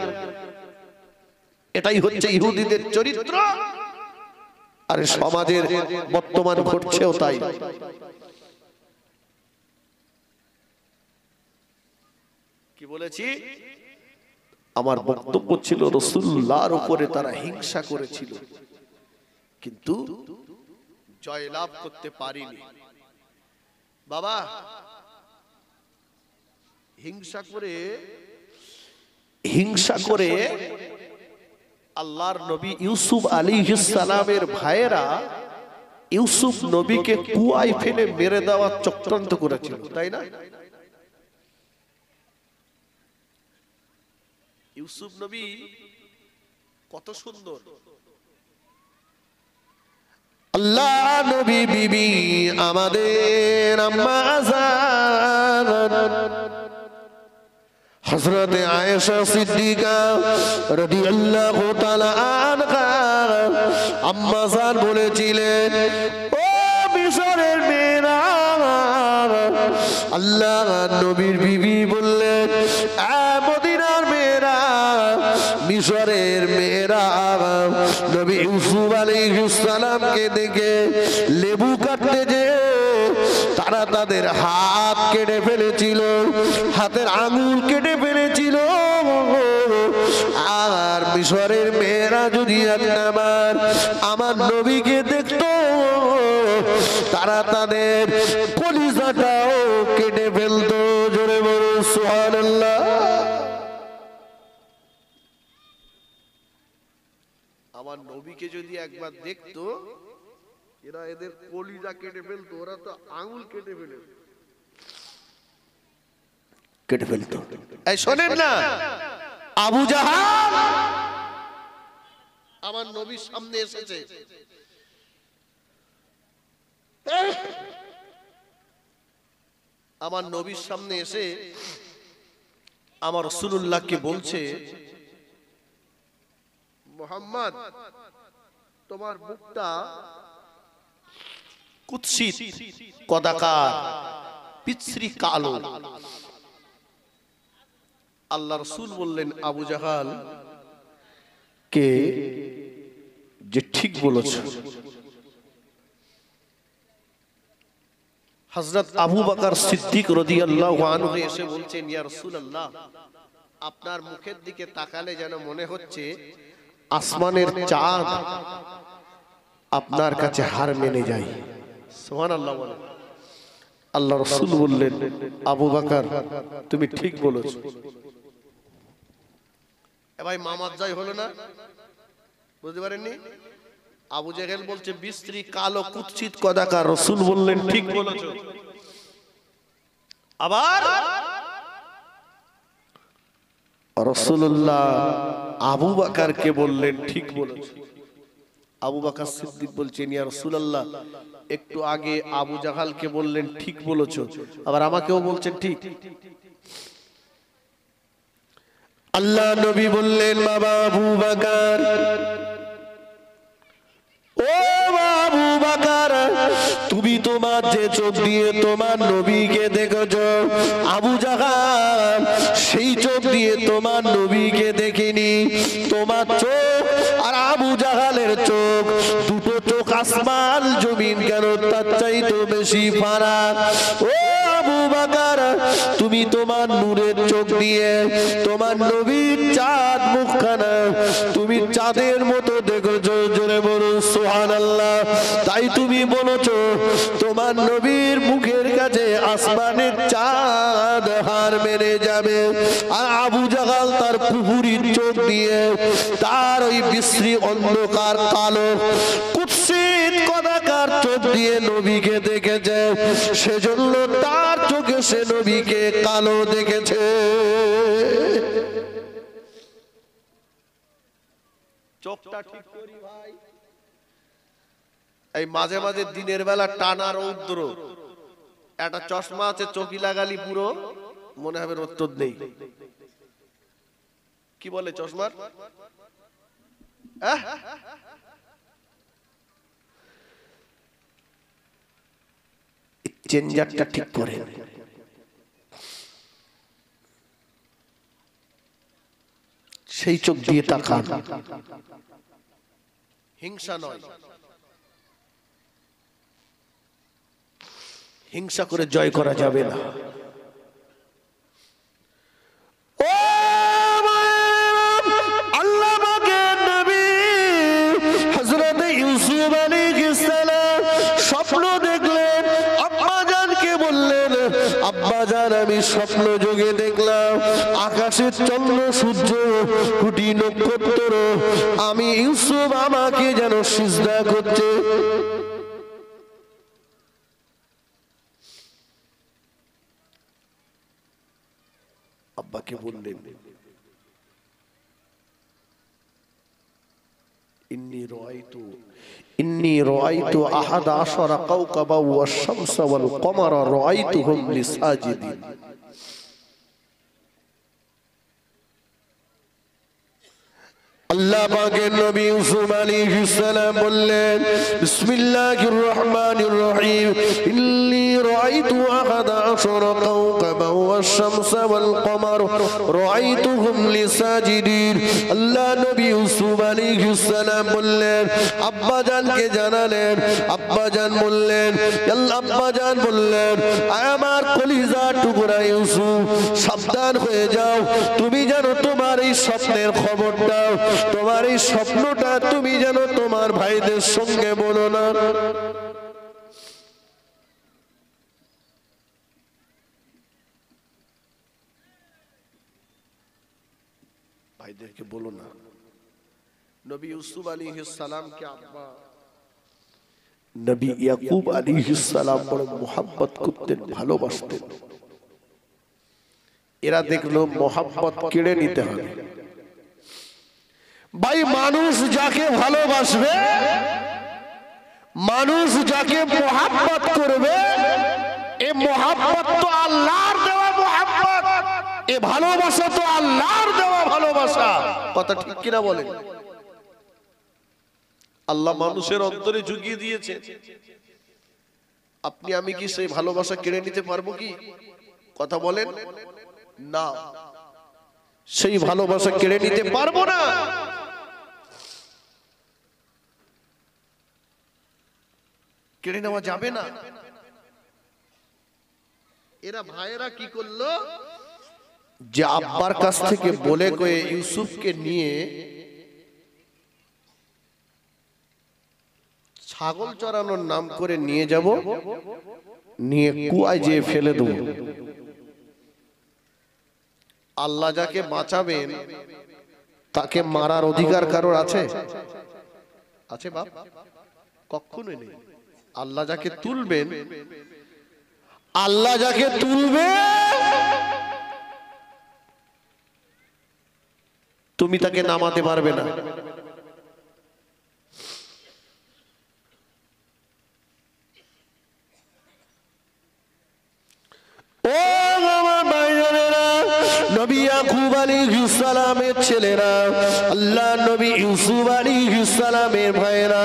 এটাই হচ্ছে ইহুদিদের চরিত্র, আর সমাজের বর্তমান ঘটছেও তাই। কি বলেছি? আমার বক্তব্য ছিল রাসূলুল্লাহর উপরে তারা হিংসা করেছিল, কিন্তু জয়লাভ করতে পারিনি। বাবা, হিংসা করে আল্লাহর নবী ইউসুফ আলাইহিস সালামের ভাইয়েরা ইউসুফ নবীকে কুয়ায় ফেলে মেরে দেওয়ার চক্রান্ত করেছিল, তাই না? ইউসুফ নবী কত সুন্দর। আল্লাহ নবী বিবি আমাদের আম্মা আজান হযরত আয়েশা সিদ্দিকা রাদিয়াল্লাহু তাআলা আনহা আম্মা জান বলেছিলেন, ও মিশরের মেয়েরা, আল্লাহ নবীর বিবি বললেন, মদিনার মেয়েরা, মিশরের মেয়েরা নবী ইউসুফ আলাইহিস সালামকে দেখে লেবু কাটতে যে তারা তাদের হাত কেটে ফেলেছিল, হাতের আঙুল কেটে ফেলেছিল। আর মিশরের মেয়েরা যদি একবার আমার নবীকে দেখতো, তারা তাদের কলিজাটাও কেটে ফেলতো। জোরে বলুন সুবহানাল্লাহ। আমার নবীকে যদি একবার দেখতো, এরা এদের কলিজা কেটে ফেলতো, ওরা তো আঙুল কেটে ফেলতো। এই শোনেন না, আবু জাহাল আমার নবীর সামনে এসেছে, আমার নবীর সামনে এসে আমার রাসূলুল্লাহকে বলছে, মুহাম্মদ, তোমার মুখটা কুৎসিত, কদাকার, পিছরি, কালো। আল্লাহ রাসূল বললেন, আবু জাহাল কে যে ঠিক বলেছে। হযরত আবু বকর সিদ্দিক রাদিয়াল্লাহু আনহু এসে বলছেন, ইয়া রাসূলুল্লাহ, আপনার মুখের দিকে তাকালে যেন মনে হচ্ছে আসমানের চাঁদ আপনার কাছে হার মেনে যায়। সুবহানাল্লাহ বলেন। আল্লাহ রাসূল বললেন, আবু বকর, তুমি ঠিক বলেছো। এ ভাই, মামার জয় হলো না? বুঝতে পারেননি? আবু জেহেল বলছে বিশ্রী কালো কুৎসিত কদাকার। রাসূল বললেন ঠিক বলেছো। আবার রাসূলুল্লাহ আবু বকরকে বললেন ঠিক বলেছো। আবু বকর সিদ্দিক বলছেন ইয়া রাসূলুল্লাহ একটু আগে আবু জাহালকে বললেন ঠিক বলেছো, আবার আমাকেও বলছেন ঠিক। আল্লাহ নবী বললেন বাবা আবু বকর, ও আবু বকর, তুমি তোমার যে চোখ দিয়ে তোমার নবীকে দেখেছো, আবু জাহাল সেই চোখ দিয়ে তোমার নবীকে দেখেনি। তোমার চোখ আর আবু জাহালের চোখ, দুটো চোখ আসমান জমিন কেন তার চাইতে বেশি ফারাক। ও আবু বকর, তুমি তোমার নূরের চোখ দিয়ে তোমার নবীর চাঁদ মুখখানা তুমি চাঁদের মতো দেখেছো। জোরে বলুন সুবহানাল্লাহ। তাই তুমি বলেছো তোমার নবীর মুখের কাছে আসমানের চাঁদ হার মেনে যাবে। আর আবু জাহাল তার পুহুরির চোখ দিয়ে তার ওই বিশ্রী অন্ধকার কালো কুৎসিত কদাকার চোখ দিয়ে নবীকে দেখেছে, সেজন্য তার চোখে সে নবীকে কালো দেখেছে। চোখটা ঠিক করি ভাই। এই মাঝে মাঝে দিনের বেলা টানা রৌদ্র, একটা চশমা আছে চোখি লাগালি পুরো মনে হবে রোদ নেই। কি বলে চশমার? চেঞ্জারটা ঠিক করে সেই চোখ দিয়ে তাকান। হিংসা নয়, হিংসা করে জয় করা যাবে না। আল্লাহ পাকের নবী হযরত ইউসুফ আলাইহিস সালাম স্বপ্ন দেখলেন, আব্বা জানকে বললেন আব্বা জান আমি স্বপ্ন যোগে দেখলাম আকাশের চন্দ্র সূর্য কোটি নক্ষত্র আমি ইউসুফ আমাকে যেন সিজদা করছে। আব্বাকে বললেন ইন্নী রাআইতু আহাদা আশারা কাওকাবা ওয়াশ শামসা ওয়াল কমারা রাআইতুহুম লি সাজিদিন। আল্লাহ পাকের নবী ইউসুফ আলাইহিস সালাম বললেন বিসমিল্লাহির রহমানির রহিম ইন্নী রাআইতু আহাদা আশারা কাওকাবা ওয়াশ শামসা ওয়াল কমারা রাআইতুহুম লিসাজিদিন। আল্লাহ নবী ইউসুফ আলাইহিস সালাম বললেন আব্বা জানকে জানালেন। আব্বা জান বললেন আব্বা জান বললেন আমার কলিজার টুকরা ইউসুফ সাবধান হয়ে যাও, তুমি যেন তোমার এই স্বপ্নের খবর দাও, তোমার এই স্বপ্নটা তুমি যেন তোমার ভাইদের সঙ্গে বলো না। ভাইদেরকে বলো না। নবী ইউসুফ আলাইহিস সালামকে আব্বা নবী ইয়াকুব আলাইহিস সালাম বড় মোহাব্বত করতেন, ভালোবাসতেন। এরা দেখলো মোহাব্বত কেড়ে নিতে হবে। ভাই মানুষ যাকে ভালোবাসবে, মানুষ যাকে মোহাব্বত করবে, এ মোহাব্বত তো আল্লাহর দেওয়া মোহাব্বত, এ ভালোবাসা তো আল্লাহর দেওয়া ভালোবাসা। কথা ঠিক কিনা বলেন? আল্লাহ মানুষের অন্তরে ঝুঁকিয়ে দিয়েছে। আপনি আমি কি সেই ভালোবাসা কেড়ে নিতে পারবো কি? কথা বলেন না, সেই ভালোবাসা কেড়ে নিতে পারবো না। কেড়ে নেওয়া যাবে না। এরা ভাইয়েরা কি করলো যে আব্বার কাছ থেকে বলে কয়ে ইউসুফকে নিয়ে ছাগল চড়ানোর নাম করে নিয়ে যাব, নিয়ে কুয়ায় যেয়ে ফেলে দেব। আল্লাহ যাকে বাঁচাবেন তাকে মারার অধিকার কারোর আছে? আছে বাপ? কখনোই নেই। আল্লাহ যাকে তুলবেন, আল্লাহ যাকে তুলবে তুমি তাকে নামাতে পারবে না। ও আমার ভাইয়েরা, নবী ইয়াকুব আলাইহিস সালামের ছেলেরা, আল্লাহ নবী ইউসুফ আলাইহিস সালামের ভাইয়েরা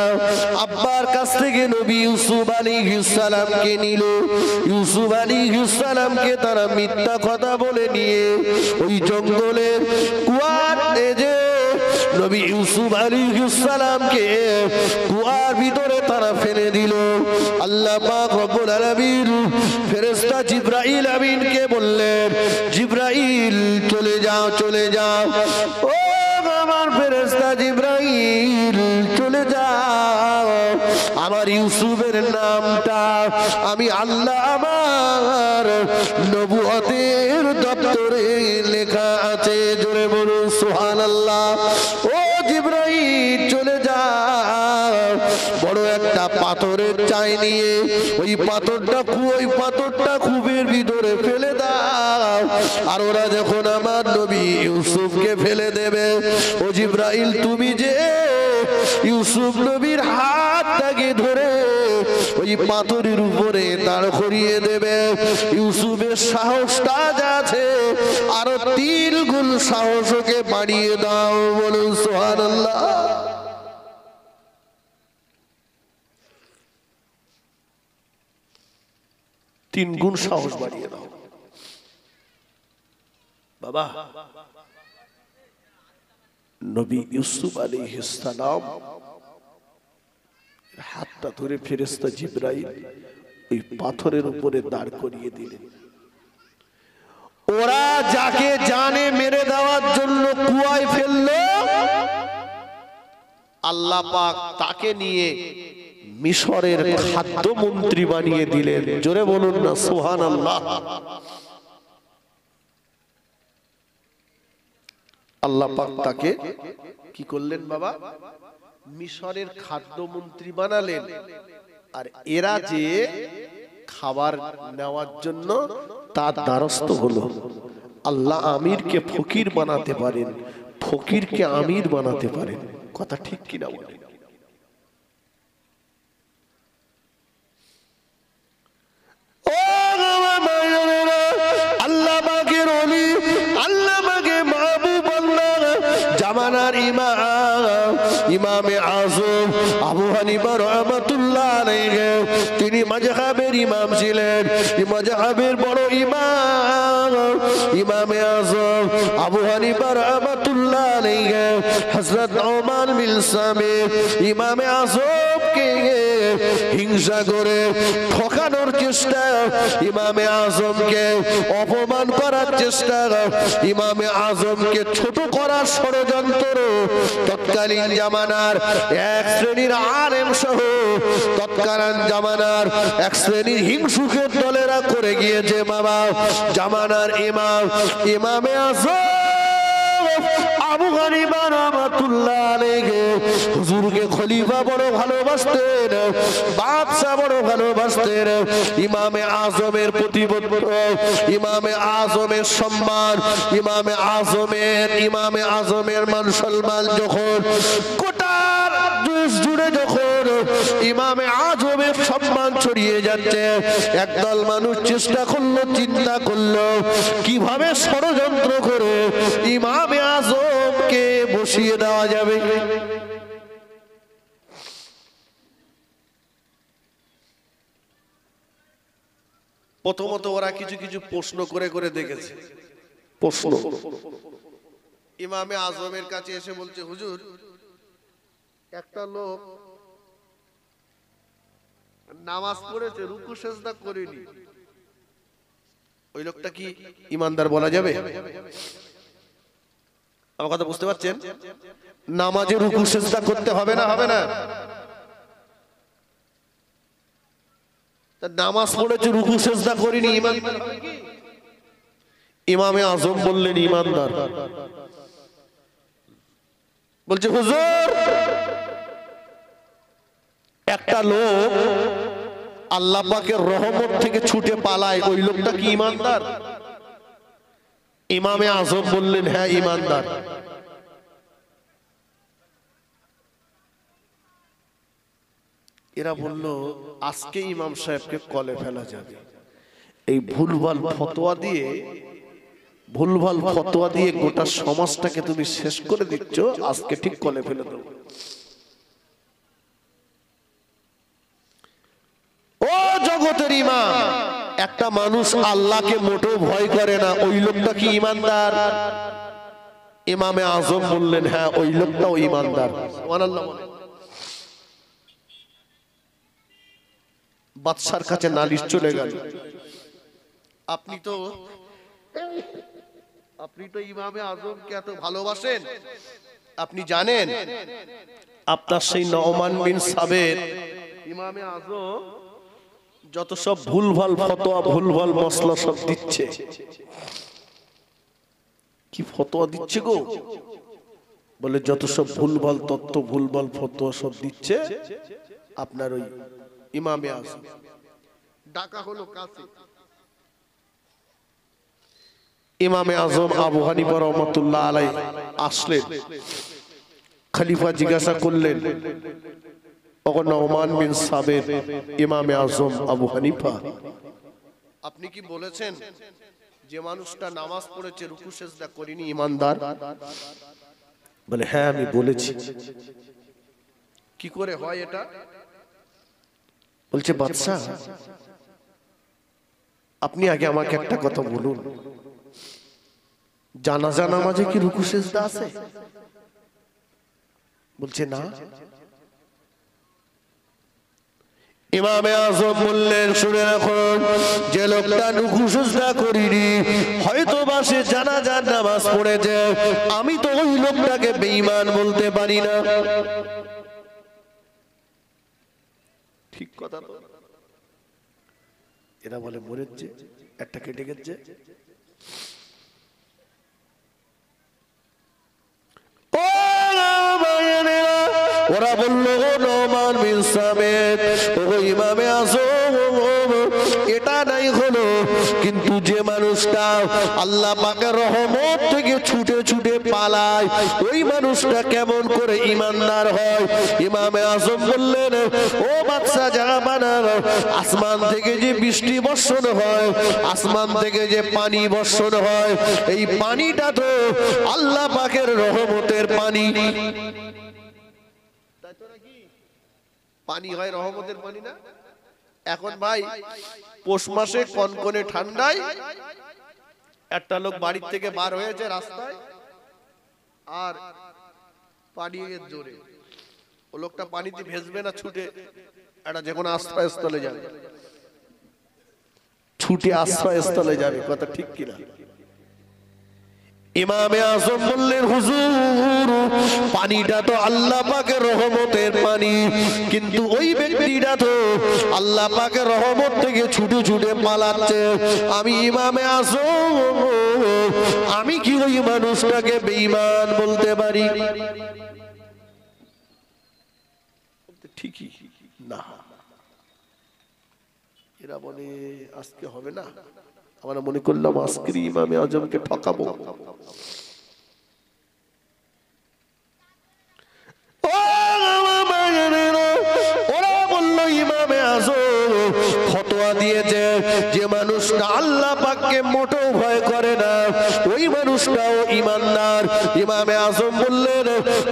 আব্বার কাছ থেকে নবী ইউসুফ আলাইহিস সালামকে নিল। ইউসুফ আলাইহিস সালামকে তারা মিথ্যা কথা বলে নিয়ে ওই জঙ্গলের কুয়াতে যে নবী ইউসুফ আলাইহিস সালামকে কুয়ার ভিতরে তারা ফেলে দিল। আল্লাহ পাক রব্বুল আলামিন ফেরেশতা জিবরাইল আমিনকে বললেন, জিবরাইল চলে যাও, চলে যাও। ও আমার ফেরেশতা জিবরাইল চলে যাও, আমার ইউসুফের নামটা আমি আল্লাহ আমার নবুয়তের দপ্তরে লেখা আছে। জোরে বলুন সুবহানাল্লাহ। ও জিবরাইল চলে যাও, বড় একটা পাথরের চাই নিয়ে ওই পাথরটা খুবের ভিতরে ফেলে দাও। আর ওরা যখন আমার নবী ইউসুফকে ফেলে দেবে, ও জিবরাইল তুমি যে ইউসুফ নবীর হাতটাকে ধরে ওই পাথরের উপরে দাঁড় করিয়ে দেবে, ইউসুফের সাহসটা যা আছে আরো 3 গুণ সাহসকে বাড়িয়ে দাও। বলুন সুবহানাল্লাহ। 3 গুণ সাহস বাড়িয়ে দাও বাবা। নবী ইউসুফ আলাইহিস সালাম হাতটা ধরে ফেরেশতা জিবরাইল ওই পাথরের উপরে দাঁড় করিয়ে দিলেন। ওরা যাকে জানে মেরে দেওয়ার জন্য কুয়ায় ফেললো, আল্লাহ পাক তাকে নিয়ে মিশরের খাদ্যমন্ত্রী বানিয়ে দিলেন। জোরে বলুন না সুবহানাল্লাহ। আল্লাহ পাক তাকে কি করলেন বাবা? মিশরের খাদ্যমন্ত্রী বানালেন। আর এরা যে খাবার নেওয়ার জন্য তার দ্বারস্থ হলো। আল্লাহ আমিরকে ফকির বানাতে পারেন, ফকিরকে আমির বানাতে পারেন। কথা ঠিক কিনা বলেন? ইমামে আযম আবু হানিফা রাহমাতুল্লাহ আলাইহি তিনি মাযহাবের ইমাম ছিলেন। মাযহাবের বড় ইমাম ইমামে আযম আবু হানিফা রাহমাতুল্লাহ আলাইহি হযরত ওমর বিন সামিত ইমামে আযমকে হিংসা করে ঠকানোর চেষ্টা, ইমামে আযমকে অপমান করার চেষ্টা, ইমামে আযমকে ছোট করার ষড়যন্ত্র তৎকালীন জামানার এক শ্রেণীর আলেম সহ তৎকালীন জামানার এক শ্রেণীর হিংসুকের দলেরা করে গিয়েছে বাবা। জামানার ইমাম ইমামে আযম আবু হানিফা রাহমাতুল্লাহ আলাইহি হুজুরকে খলিফা বড় ভালোবাসতেন, বাদশা বড় ভালোবাসতেন। ইমামে আযমের প্রতিপত্ত, ইমামে আযমের সম্মান, ইমামে আযমের মান সম্মান যখন গোটার দেশ জুড়ে যখন ইমামে আযমের সম্মান ছড়িয়ে যাচ্ছে, একদল মানুষ চেষ্টা করলো, চিন্তা করলো কিভাবে ষড়যন্ত্র করে ইমামে আযমকে বসিয়ে দেওয়া যাবে। প্রথমত ওরা কিছু কিছু প্রশ্ন করে করে দেখেছে। প্রশ্ন ইমামে আযমের কাছে এসে বলছে, হুজুর একটা লোক নামাজ পড়েছে, রুকু সিজদা করেনি, ওই লোকটা কি ইমানদার বলা যাবে? আমার কথা বুঝতে পারছেন? নামাজে রুকু সিজদা করতে হবে না? হবে না? নামাজ পড়েছে, রুকু সিজদা করেনি, ইমানদার হবে কি? ইমামে আযম বললেন ইমানদার। বলছে হুজুর একটা লোক আল্লাহ পাকের রহমত থেকে ছুটে পালায়, ওই লোকটা কি ঈমানদার? ইমামে আজম বললেন হ্যাঁ ঈমানদার। এরা বলল আজকে ইমাম সাহেবকে কলে ফেলা যাবে। এই ভুলভাল ফতোয়া দিয়ে গোটা সমাজটাকে তুমি শেষ করে দিচ্ছ, আজকে ঠিক কলে ফেলে দেবো। ও জগতের ইমাম, একটা মানুষ আল্লাহকে মোটেও ভয় করে না, ওই লোকটা কি ঈমানদার? ইমামে আজম বললেন হ্যাঁ ওই লোকটাও ঈমানদার। সুবহানাল্লাহ। বাদশার কাছে নালিশ চলে গেল, আপনি তো ইমামে আজমকে এত ভালোবাসেন, আপনি জানেন আপনার সেই নওমান বিন সাবের ইমামে আজম যত সব ভুলভাল ফতোয়া ভুলভাল মসলা সব দিচ্ছে। কি ফতোয়া দিচ্ছে গো? বলে যত সব ভুলভাল তত্ত্ব ভুলভাল ফতোয়া সব দিচ্ছে আপনার ওই ইমামে আজম। ডাকা হলো কাছে। ইমামে আজম আবু হানিফা রহমাতুল্লাহ আলাইহি আসলেন। খলিফা জিজ্ঞাসা করলেন, ওগো নওমান বিন সাবের ইমামে আজম আবু হানিফা, আপনি কি বলেছেন যে মানুষটা নামাজ পড়েছে রুকু সিজদা করেনি ঈমানদার? বলে হ্যাঁ আমি বলেছি। কি করে হয় এটা? বলছে বাদশা, আপনি আগে আমাকে একটা কথা বলুন, জানাজা নামাজে কি রুকু সিজদা আছে? বলছে না। ইমামে আজম বললেন শুনে রাখুন, যে লোকটা রুকু সিজদা করেনি হয়তো বা সে জানাজার নামাজ পড়েছে, আমি তো ওই লোকটাকে বেঈমান বলতে পারি না। ঠিক কথা তো। এরা বলে মরেছে, একটা কেটে গেছে। ওরা বললো নওমান বিন সাবের, ও ইমামে আজম, এটা নাই হলো, কিন্তু যে মানুষটা আল্লাহ পাকের রহমত থেকে ছুটে ছুটে পালায় ওই মানুষটা কেমন করে ঈমানদার হয়? ইমামে আজম বললেন, ও বাদশা জাহাপানা, আসমান থেকে যে বৃষ্টি বর্ষণ হয়, আসমান থেকে যে পানি বর্ষণ হয়, এই পানিটা তো আল্লাহ পাকের রহমতের পানি। পানি হয় রহমতের পানি না? এখন ভাই পৌষ মাসে কনকনে ঠান্ডায় একটা লোক বাড়ির থেকে বার হয়েছে রাস্তায়, আর পানি জোরে, ও লোকটা পানিতে ভেজবে না, ছুটে একটা যে কোনো আশ্রয়স্থলে যাবে, ছুটে আশ্রয়স্থলে যাবে। কথা ঠিক কিনা? ইমামে আজম বললেন, হুজুর পানিটা তো আল্লাহ পাকের রহমতের পানি, কিন্তু ওই ব্যক্তিটা তো আল্লাহ পাকের রহমত থেকে ছুটে ছুটে পালাচ্ছে। আমি ইমামে আজম, আমি কি ওই মানুষটাকে বেঈমান বলতে পারি? ঠিকই না। এরা বলে আজকে হবে না। আমরা মনে করলাম আজকের ইমামে আজমকে ঠকাবো। ওরা বলল ইমামে আজম ফতোয়া দিয়েছে যে মানুষটা আল্লাহ পাককে মোটেও ভয় করে না ওই মানুষটাও ঈমানদার। ইমামে আজম বললেন,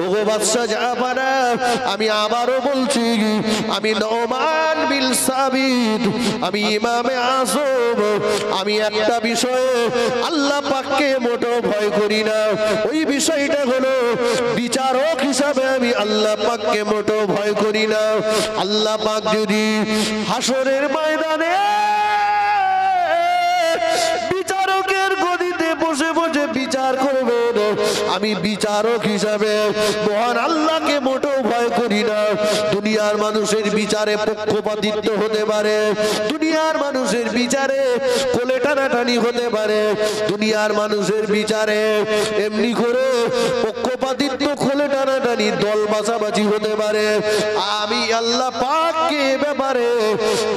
ওগো বাদশা জাহাপানা, আমি আবারও বলছি, আমি নওমান বিন সাবিত, আমি ইমামে আজম, আমি একটা বিষয়ে আল্লাহ পাককে মোটেও ভয় করি না। ওই বিষয়টা হলো বিচারক হিসাবে আমি আল্লাহ পাককে মোটেও ভয় করি না। আল্লাহ পাক যদি হাসরের ময়দানে বিচারকের গদিতে বসে বসে বিচার করবেন, আমি বিচারক হিসাবে মহান আল্লাহকে মোটেও ভয় করি না। দুনিয়ার মানুষের বিচারে পক্ষপাতিত্ব হতে পারে, দুনিয়ার মানুষের বিচারে কোলে টানাটানি হতে পারে, দুনিয়ার মানুষের বিচারে এমনি করে পক্ষপাত পাতিত্ব খোলে টানাটানি দল বাঁচাবাঁচি হতে পারে, আমি আল্লাহ পাককে ব্যাপারে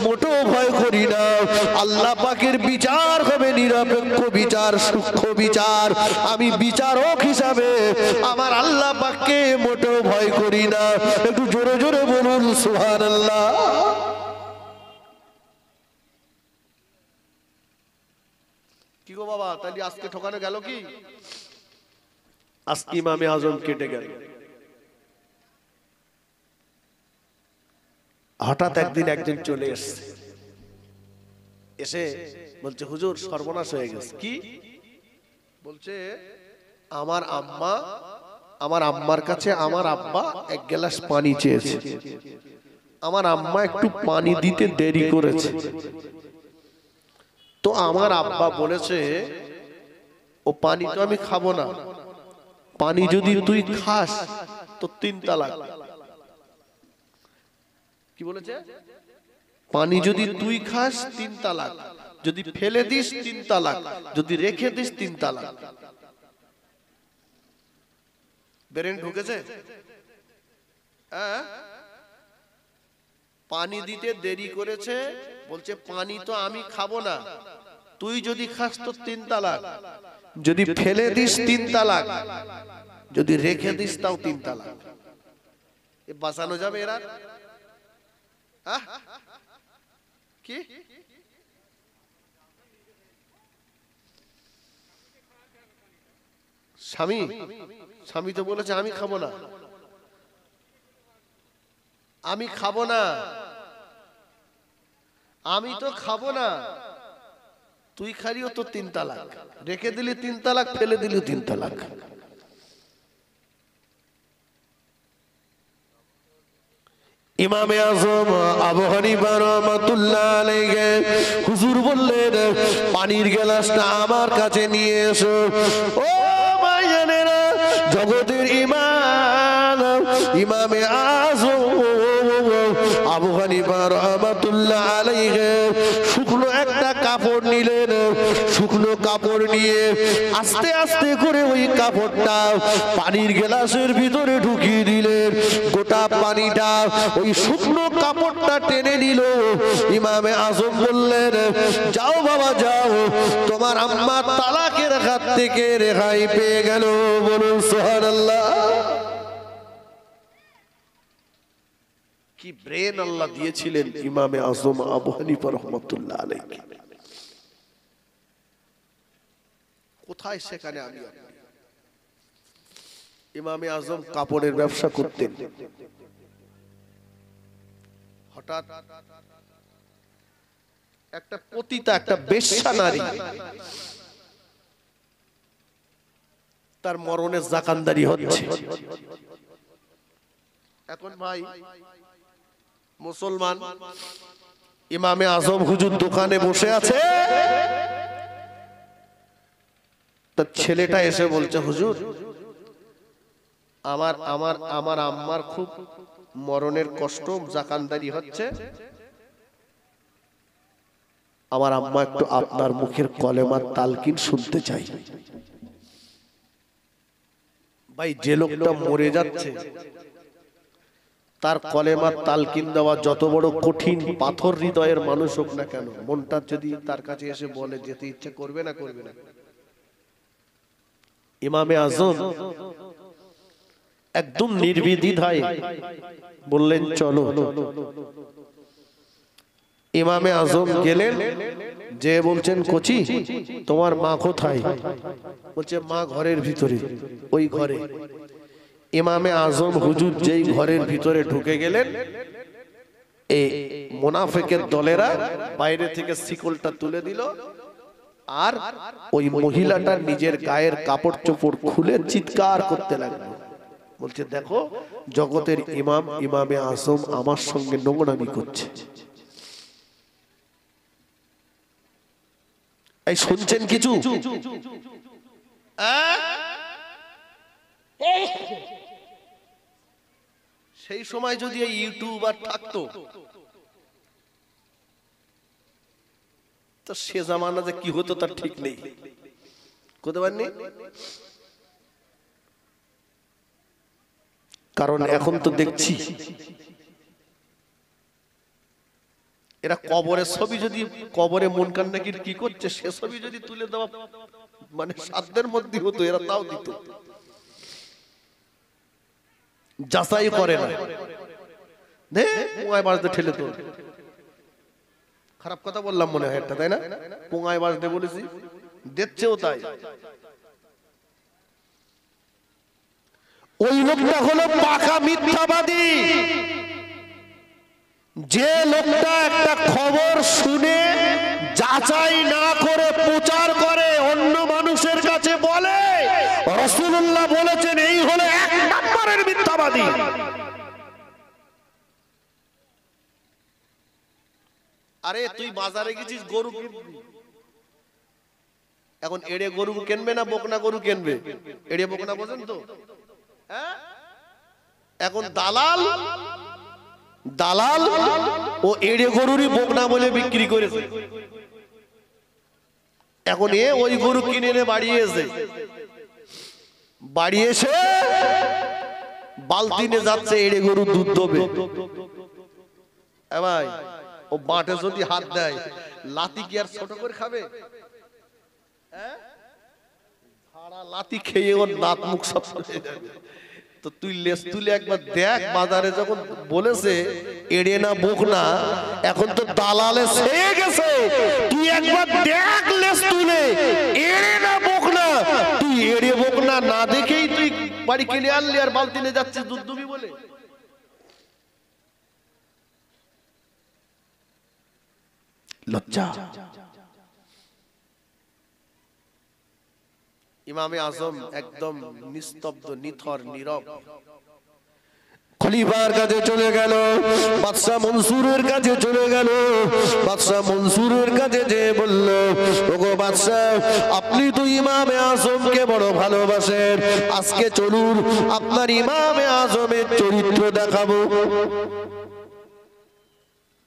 মোটো ভয় করি না। আল্লাহ পাকের বিচার হবে নিরপেক্ষ বিচার, সূক্ষ্ম বিচার। আমি বিচারক হিসাবে আমার আল্লাহ পাককে মোটেও ভয় করি না। একটু জোরে জোরে বলুন সুবহানাল্লাহ। কি গো বাবা, তাহলে আজকে ঠকানো গেল কি? আজকে ইমামে আজম কেটে গেল। হঠাৎ একদিন একজন চলে এসেছে, এসে বলছে হুজুর সর্বনাশ হয়ে গেছে। কি বলছে? আমার আম্মার কাছে আমার আব্বা এক গ্লাস পানি চেয়েছে, আমার আম্মা একটু পানি দিতে দেরি করেছে, তো আমার আব্বা বলেছে ও পানি তো আমি খাবো না, পানি যদি তুই খাস তো 3 তালাক। কি বলেছে? পানি যদি তুই খাস 3 তালাক, যদি ফেলে দিস 3 তালাক, যদি রেখে দিস 3 তালাক। ব্রেন ঢুকেছে? পানি দিতে দেরি করেছে, বলছে পানি তো আমি খাবো না, তুই যদি খাস তো 3 তালাক, যদি ফেলে দিস 3 তালাক, যদি রেখে দিস তাও 3 তালাক। এ বাঁচানো যাবে এরা? কি স্বামী তো বলেছে আমি খাবো না, আমি খাবো না, আমি তো খাবো না, তুই খালিও তো 3 তালাক, রেখে দিলি 3 তালাক, ফেলে দিলি 3 তালাক। ইমামে আজম আবু হানিফা রাহমাতুল্লাহ আলাইহি হুজুর বললেন পানির গ্লাসটা আমার কাছে নিয়ে এসো। ও ভাইজানেরা, জগতের ইমাম ইমামে আজম আবু হানিফা রাহমাতুল্লাহ আলাইহি শুকনো একটা কাপড় নিলেন, শুকনো কাপড় নিয়ে আস্তে আস্তে করে ওই কাপড়টা পানির গ্লাসের ভিতরে ঢুকিয়ে দিলেন। গোটা পানিটা ওই শুকনো কাপড়টা টেনে নিল। ইমামে আজম বললেন যাও বাবা যাও, তোমার আম্মা তালাকের হাত থেকে রেহাই পেয়ে গেল। বলুন সুবহানাল্লাহ। কি ব্রেন আল্লাহ দিয়েছিলেন ইমামে আজম আবু হানিফা রাহমাতুল্লাহ আলাইহি। কোথায় সেখানে আমি ইমামে আজম কাপড়ের ব্যবসা করতেন। হঠাৎ একটা পতিতা, একটা বেশ্যা নারী তার মরণের জাকানদারি হচ্ছে। এখন ভাই মুসলমান ইমামে আজম হুজুর দোকানে বসে আছে, তার ছেলেটা এসে বলছে হুজুর আমার আমার আমার আম্মার খুব মরণের কষ্ট, জাকানদারি হচ্ছে, আমার আম্মা একটু আপনার মুখের কলেমার তালকিন শুনতে চাই। ভাই যে লোকটা মরে যাচ্ছে তার কলেমার তালকিন দেওয়া যত বড় কঠিন পাথর হৃদয়ের মানুষ হোক না কেন, মনটা যদি তার কাছে এসে বলে যেতে ইচ্ছে করবে না? করবে না? ইমামে আজম একদম নির্বিদ্বিধায় বললেন চলো। ইমামে আজম গেলেন, যে বলছেন কোচি তোমার মা কোথায়? বলছে মা ঘরের ভিতরে। ওই ঘরে ইমামে আজম হুজুর যেই ঘরের ভিতরে ঢুকে গেলেন, এই মুনাফিকের দলেরা বাইরে থেকে শিকলটা তুলে দিল, আর ওই মহিলাটা নিজের গায়ের কাপড় চোপড় খুলে চিৎকার করতে লাগলো, বলছে দেখো জগতের ইমাম ইমামে আজম আমার সঙ্গে নোংরামি করছে। এই শুনছেন কিছু? সেই সময় যদি এই ইউটিউবার থাকতো তো সে জামানা যে কি হতো তার ঠিক নেই। করতে পারেননি? কারণ এখন তো দেখছি এরা কবরের ছবি, যদি কবরে মন কান্নাকির কি করছে সে ছবি যদি তুলে দেওয়া মানে সাধ্যের মধ্যে হতো, এরা তাও দিত, যাচাই করে না, পোঙায় বাজতে ঠেলে তো। খারাপ কথা বললাম মনে হয় একটা, তাই না? পোঙায় বাজতে বলেছি, দেখছেও তাই। ওই লোকটা হলো পাকা মিথ্যাবাদী। যে লোকটা একটা খবর শুনে যাচাই না করে প্রচার করে, অন্য মানুষের কাছে বলে রাসূলুল্লাহ বলেছেন, এই হলো এক নম্বরের মিথ্যাবাদী। আরে তুই বাজারে গেছিস গরু কিনবি, এখন এড়ে গরু কিনবে না বকনা গরু কিনবে? এড়ে বকনা বোঝেন তো? এখন দালাল ও এড়ে গরুরই বকনা বলে বিক্রি করেছে। এখন এ ওই গরু কিনে এনে বাড়ি এসে বালতি নিয়ে যাচ্ছে এড়ে গরু দুধ দেবে। ভাই ও বাটে যদি হাত দেয়, লাতি কি আর ছোট করে খাবে? লাতি খেয়ে ওর দাঁত মুখ সব হয়ে যাবে। তো তুই লেস তুলে একবার দেখ, বাজারে যখন বলেছে এড়ে না বকনা, এখন তো দালালে ছেয়ে গেছে। তুই একবার দেখ লেস তুলে এড়ে না বকনা, তুই এড়ে বকনা না দেখেই তুই বাড়ি কিনে আনলি আর বালতি নিয়ে যাচ্ছিস দুধ দুবি বলে। লজ্জা। ইমামে আজম একদম নিস্তব্ধ, নিথর, নীরব। খলিফার কাছে চলে গেল, বাদশা মনসুরের কাছে চলে গেল। বাদশা মনসুরের কাছে যে বলল, ওগো বাদশা, আপনি তো ইমামে আজমকে বড় ভালোবাসেন, আজকে চলুন আপনার ইমামে আজমের চরিত্র দেখাবো।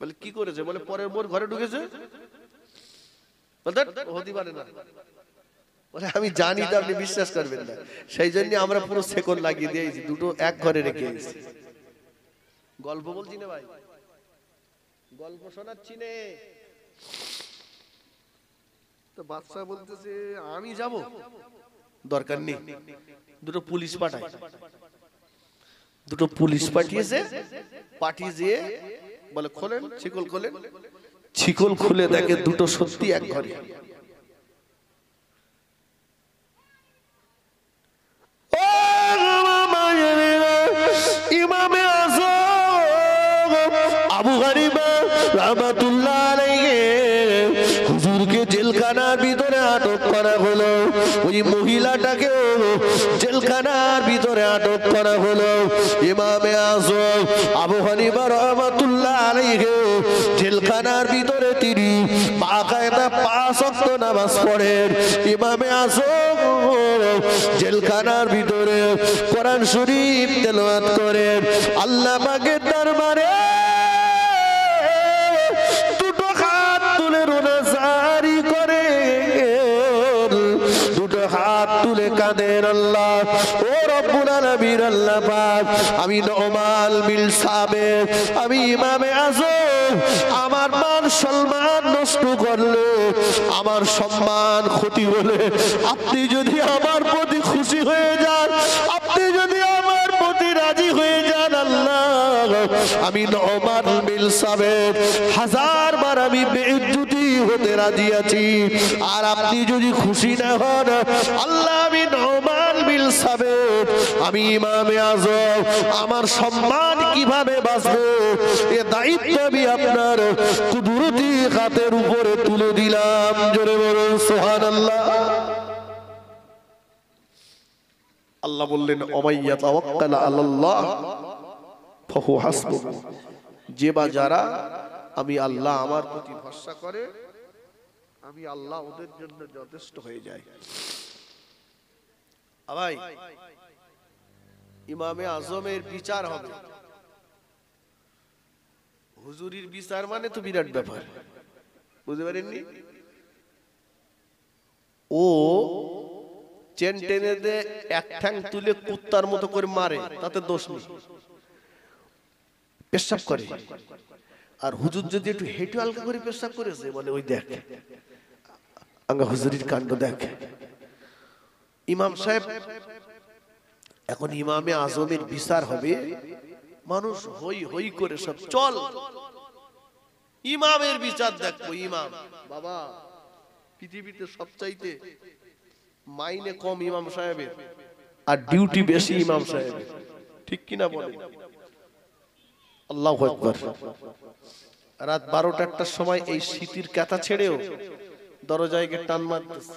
বলে কি করেছে? বলে পরের বোর ঘরে ঢুকেছে। হতে পারে না। বলে আমি জানি তো আপনি বিশ্বাস করবেন না, সেই জন্য আমরা পুরো সেকন্ড লাগিয়ে দিয়েছি, দুটো এক ঘরে রেখে এসেছি। গল্প বলছি না ভাই, গল্প শোনাচ্ছি নে। তো বাদশা বলতেছে আমি যাব, দরকার নেই, দুটো পুলিশ পাঠাই। দুটো পুলিশ পাঠিয়েছে, পাঠিয়ে যেয়ে বলে খোলেন, শিকল খোলেন। শিকল খুলে দেখে দুটো সত্যি এক ঘরে। ইমামে আজম আবু হানিফা রাহমাতুল্লাহ আলাইহি হুজুরকে জেলখানার ভিতরে আটক করা হলো। ওই মহিলাটাকেও জেলখানার ভিতরে আটক করা হলো। ইমামে আজম আবু হানিফা রাহমাতুল্লাহ আলাইহি জেলখানার ভিতরে তিনি বাকায়দা 5 ওয়াক্ত নামাজ পড়েন। ইমামে আজম জেলখানার ভিতরে কোরআন শরীফ তেলাওয়াত করেন। আল্লাহ পাকের দরবারে দুটো হাত তুলে রোনাজারি করে, দুটো হাত তুলে কাঁদেন, আল্লাহ ও রব্বুল আলামিন, আল্লাহ পাক, আমি নোমান বিল সাবেক, আমি ইমামে আজম আমার মান সম্মান নষ্ট করলে, আমার সম্মান ক্ষতি হলে, আপনি যদি আমার প্রতি খুশি হয়ে যান, আপনি যদি আমার প্রতি রাজি হয়ে যান, আল্লাহ আমি নোমান বিল সাবেক 1000 বার আমি বেইজ্জতি হতে রাজি আছি। আর আপনি যদি খুশি না হন, আল্লাহ আমি নোমান বিল সাবেক, আমি ইমামে আজম আমার সম্মান কিভাবে বাঁচবে, এ দায়িত্ব আমি আপনার কুদরতি হাতের উপরে তুলে দিলাম। জোরে বলুন সুবহানাল্লাহ। আল্লাহ বললেন ওমাইয়া তাওয়াক্কাল আলাল্লাহ ফাহু হাসবুহ, যে বা যারা আমি আল্লাহ আমার প্রতি ভরসা করে, আমি আল্লাহ ওদের জন্য যথেষ্ট হয়ে যায়। ভাই ইমামে আজমের বিচার হবে, হুজুরির বিচার মানে তো বিরাট ব্যাপার, বুঝতে পারেননি? ও চেন টেনে দে এক ঠ্যাং তুলে কুত্তার মতো করে মারে, তাতে দোষ নেই, পেশাব করে। আর হুজুর যদি একটু হেঁটে হালকা করে পেশাব করেছে, বলে ওই দেখ আঙ্গা হুজুরির কাণ্ড দেখ। ইমাম সাহেব, এখন ইমামে আজমের বিচার হবে, মানুষ হই হই করে সব চল ইমামের বিচার দেখবো। ইমাম বাবা, পৃথিবীতে সবচাইতে মাইনে কম ইমাম সাহেবের, আর ডিউটি বেশি ইমাম সাহেবের, ঠিক কিনা বলে? আল্লাহু আকবার। রাত 12টার সময় এই শীতের কাঁথা ছেড়েও দরজায় গিয়ে টান মারতেছে,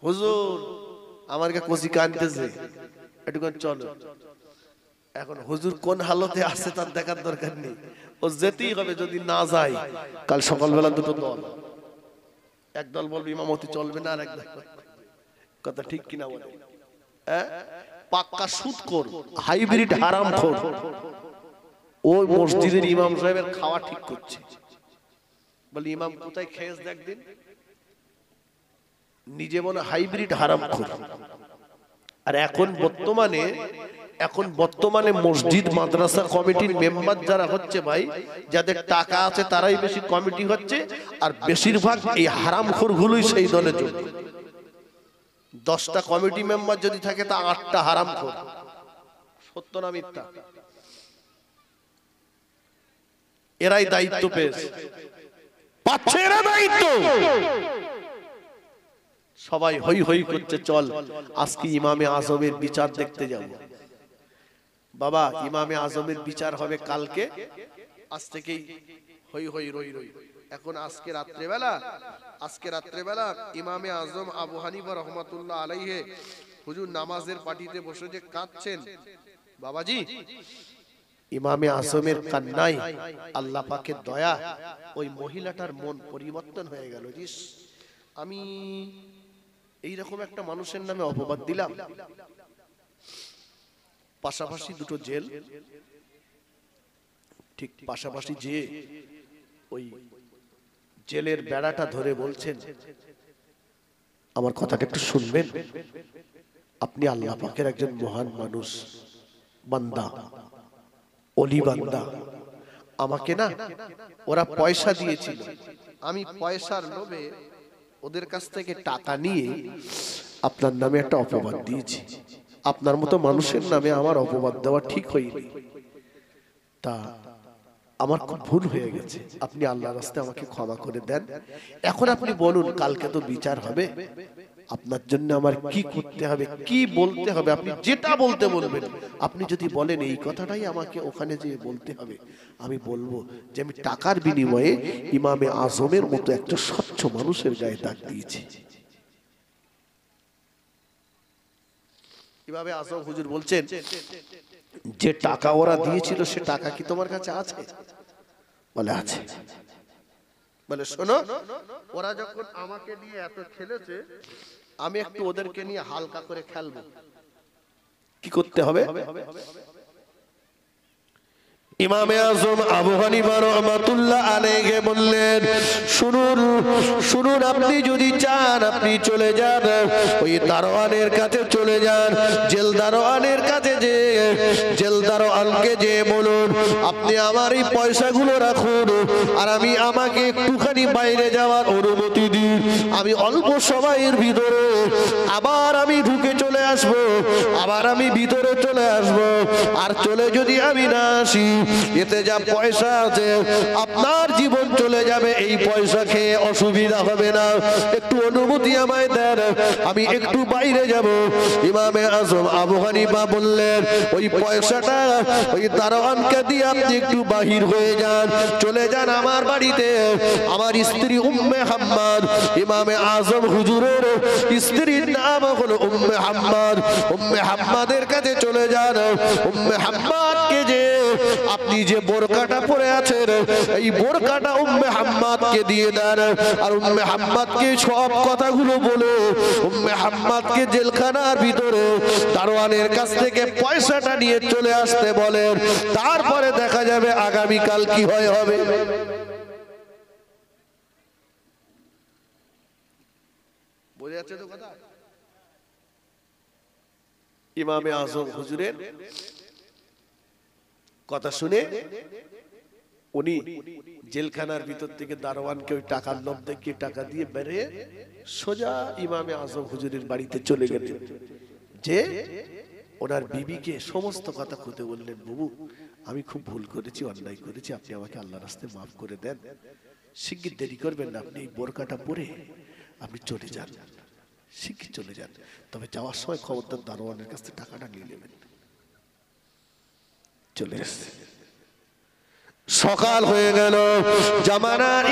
হুজুর আমার কে কচি কানতেছে, একটুখান চলো। এখন হুজুর কোন হালতে আছে তার দেখার দরকার নেই, ও যেতেই হবে। যদি না যায়, কাল সকালবেলা দুটো দল, এক দল বলবে ইমামতি চলবে না, আর এক দল, কথা ঠিক কিনা বলে? পাক্কা সুদখোর, হাইব্রিড হারামখোর, ওই মসজিদের ইমাম সাহেবের খাওয়া ঠিক করছে। বলে ইমাম কোথায় খেয়েছ দেখদিন, নিজে বলে হাইব্রিড হারামখোর। আর এখন বর্তমানে মসজিদ মাদ্রাসা কমিটির মেম্বার যারা হচ্ছে ভাই, যাদের টাকা আছে তারাই বেশি কমিটি হচ্ছে, আর বেশিরভাগ এই হারামখোর গুলোই সেই দলে যোগ। 10টা কমিটি মেম্বার যদি থাকে তা 8টা হারামখোর। সত্য না মিথ্যা? এরাই দায়িত্ব পেয়েছে, পাচ্ছে এরা দায়িত্ব, সবাই হই হই করছে চল আজকে ইমামে আজমের বিচার দেখতে যাব। বাবা, ইমামে আজমের বিচার হবে কালকে, আজ থেকেই হই হই রই রই। এখন আজকে রাত্রেবেলা ইমামে আজম আবু হানিফা রহমাতুল্লাহ আলাইহি হুজুর নামাজের পাটিতে বসে যে কাঁদছেন, বাবাজি ইমামে আজমের কান্নায় আল্লাহ পাকের দয়া, ওই মহিলাটার মন পরিবর্তন হয়ে গেল। আমি এইরকম একটা মানুষের নামে অপবাদ দিলাম। পাশাপাশি দুটো জেল, ঠিক পাশাপাশি যে ওই জেলের বেড়াটা ধরে বলছেন, আমার কথাটা একটু শুনবেন, আপনি আল্লাহ পাকের একজন মহান মানুষ, বান্দা, ওলি বান্দা। আমাকে না ওরা পয়সা দিয়েছিল, আমি পয়সার লোভে ওদের কাছ থেকে টাকা নিয়ে আপনার নামে একটা অপবাদ দিয়েছি। আপনার মতো মানুষের নামে আমার অপবাদ দেওয়া ঠিক হয়নি, তা আমার খুব ভুল হয়ে গেছে, আপনি আল্লাহর রাস্তায় আমাকে ক্ষমা করে দেন। এখন আপনি বলুন, কালকে তো বিচার হবে, আপনার জন্য আমার কি করতে হবে, কি বলতে হবে? আপনি যেটা বলতে বলবেন। আপনি যদি বলেন এই কথাটাই আমাকে ওখানে যেয়ে বলতে হবে, আমি বলবো যে আমি টাকার বিনিময়ে ইমামে আজমের মতো একটা স্বচ্ছ মানুষের গায়ে দাগ দিয়েছি। ইমামে আজম হুজুর বলছেন, যে টাকা ওরা দিয়েছিল সে টাকা কি তোমার কাছে আছে? বলে আছে। বলে শোনো, ওরা যখন আমাকে নিয়ে এত খেলেছে, আমি একটু ওদেরকে নিয়ে হালকা করে খেলবো। কি করতে হবে? ইমামে আজম আবু হানিফা রাহমাতুল্লাহ আলাইহি বললেন, শুনুন, আপনি যদি চান আপনি চলে যান, ওই দারোয়ানের কাছে চলে যান, জেল দারোয়ানের কাছে যে জেল দারোয়ানকে যে বলুন আপনি আমার এই পয়সাগুলো রাখুন, আর আমাকে একটুখানি বাইরে যাওয়ার অনুমতি দিন, আমি অল্প সময়ের ভিতরে আবার আমি ঢুকে চলে আসবো, আবার আমি ভিতরে চলে আসবো। আর চলে যদি আমি না আসি, এতে যা পয়সা আছে আপনার জীবন চলে যাবে, এই পয়সা খেয়ে অসুবিধা হবে না, একটু অনুমতি আমায় দেন, আমি একটু বাইরে যাব। ইমামে আজম আবু হানিফা বললেন, ওই পয়সাটা ওই দারোয়ানকে দিয়ে আপনি একটু বাহির হয়ে যান, চলে যান আমার বাড়িতে, আমার স্ত্রী উম্মে হাম্মাদ, ইমামে আজম হুজুরের স্ত্রীর নাম হলো উম্মে হাম্মাদ, উম্মে হাম্মাদের কাছে চলে যান। উম্মে হাম্মাদকে যে আপনি যে বোরকাটা পরে আছেন, এই বোরকাটা উম্মে হাম্মাদকে দিয়ে দেন, আর উম্মে হাম্মাদকে সব কথাগুলো বলে উম্মে হাম্মাদকে জেলখানার ভিতরে দারোয়ানের কাছ থেকে পয়সাটা নিয়ে চলে আসতে বলেন। তারপরে দেখা যাবে আগামীকাল কি হবে। বোঝা যাচ্ছে তো কথা? ইমামে আজম হুজুরের কথা শুনে উনি জেলখানার ভিতর থেকে দারোয়ানকে ওই টাকার লোভ দেখিয়ে টাকা দিয়ে বেরিয়ে সোজা ইমামে আজম হুজুরের বাড়িতে চলে গেলেন। যে ওনার বিবিকে সমস্ত কথা খুঁতে বললেন, বাবু আমি খুব ভুল করেছি, অন্যায় করেছি, আপনি আমাকে আল্লাহর রাস্তায় মাফ করে দেন, শিগগির দেরি করবেন না, আপনি এই বোরকাটা পরে আপনি চলে যান, শিগগির চলে যান, তবে যাওয়ার সময় খবরদার দারোয়ানের কাছ থেকে টাকাটা নিয়ে নেবেন। চলে এসছে। সকাল হয়ে গেল, জামানার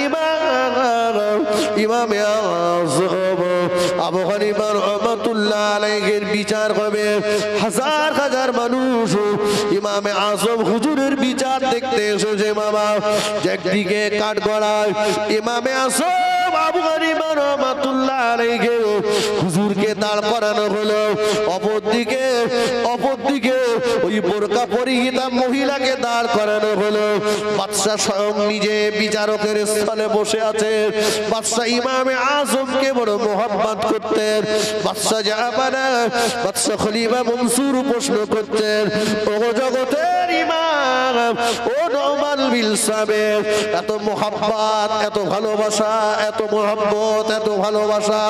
ইমামে আযম আবু হানিফা রাহমাতুল্লাহ আলাইহির বিচার হবে। হাজার হাজার মানুষ ইমামে আযম হুজুরের বিচার দেখতে এসেছে। বাবা একদিকে কাঠগড়ায় ইমামে আযম আবু হানিফা রাহমাতুল্লাহ আলাইহি হুজুরকে দাঁড় করানো হলো, অপরদিকে ওই বোরকা পরিহিতা মহিলাকে দাঁড় করানো হলো। বাদশা স্বয়ং নিজে বিচারকের স্থানে বসে আছে। বাদশা ইমামে আজমকে বড় মোহাম্মত করতেন। বাদশা জাহাপানা বাদশা খলিফা মনসুর প্রশ্ন করতেন, ও জগতের ইমাম, ও নোমান বিন সাবের, এত মোহাম্মত, এত ভালোবাসা, এত মোহাম্মত, এত ভালোবাসা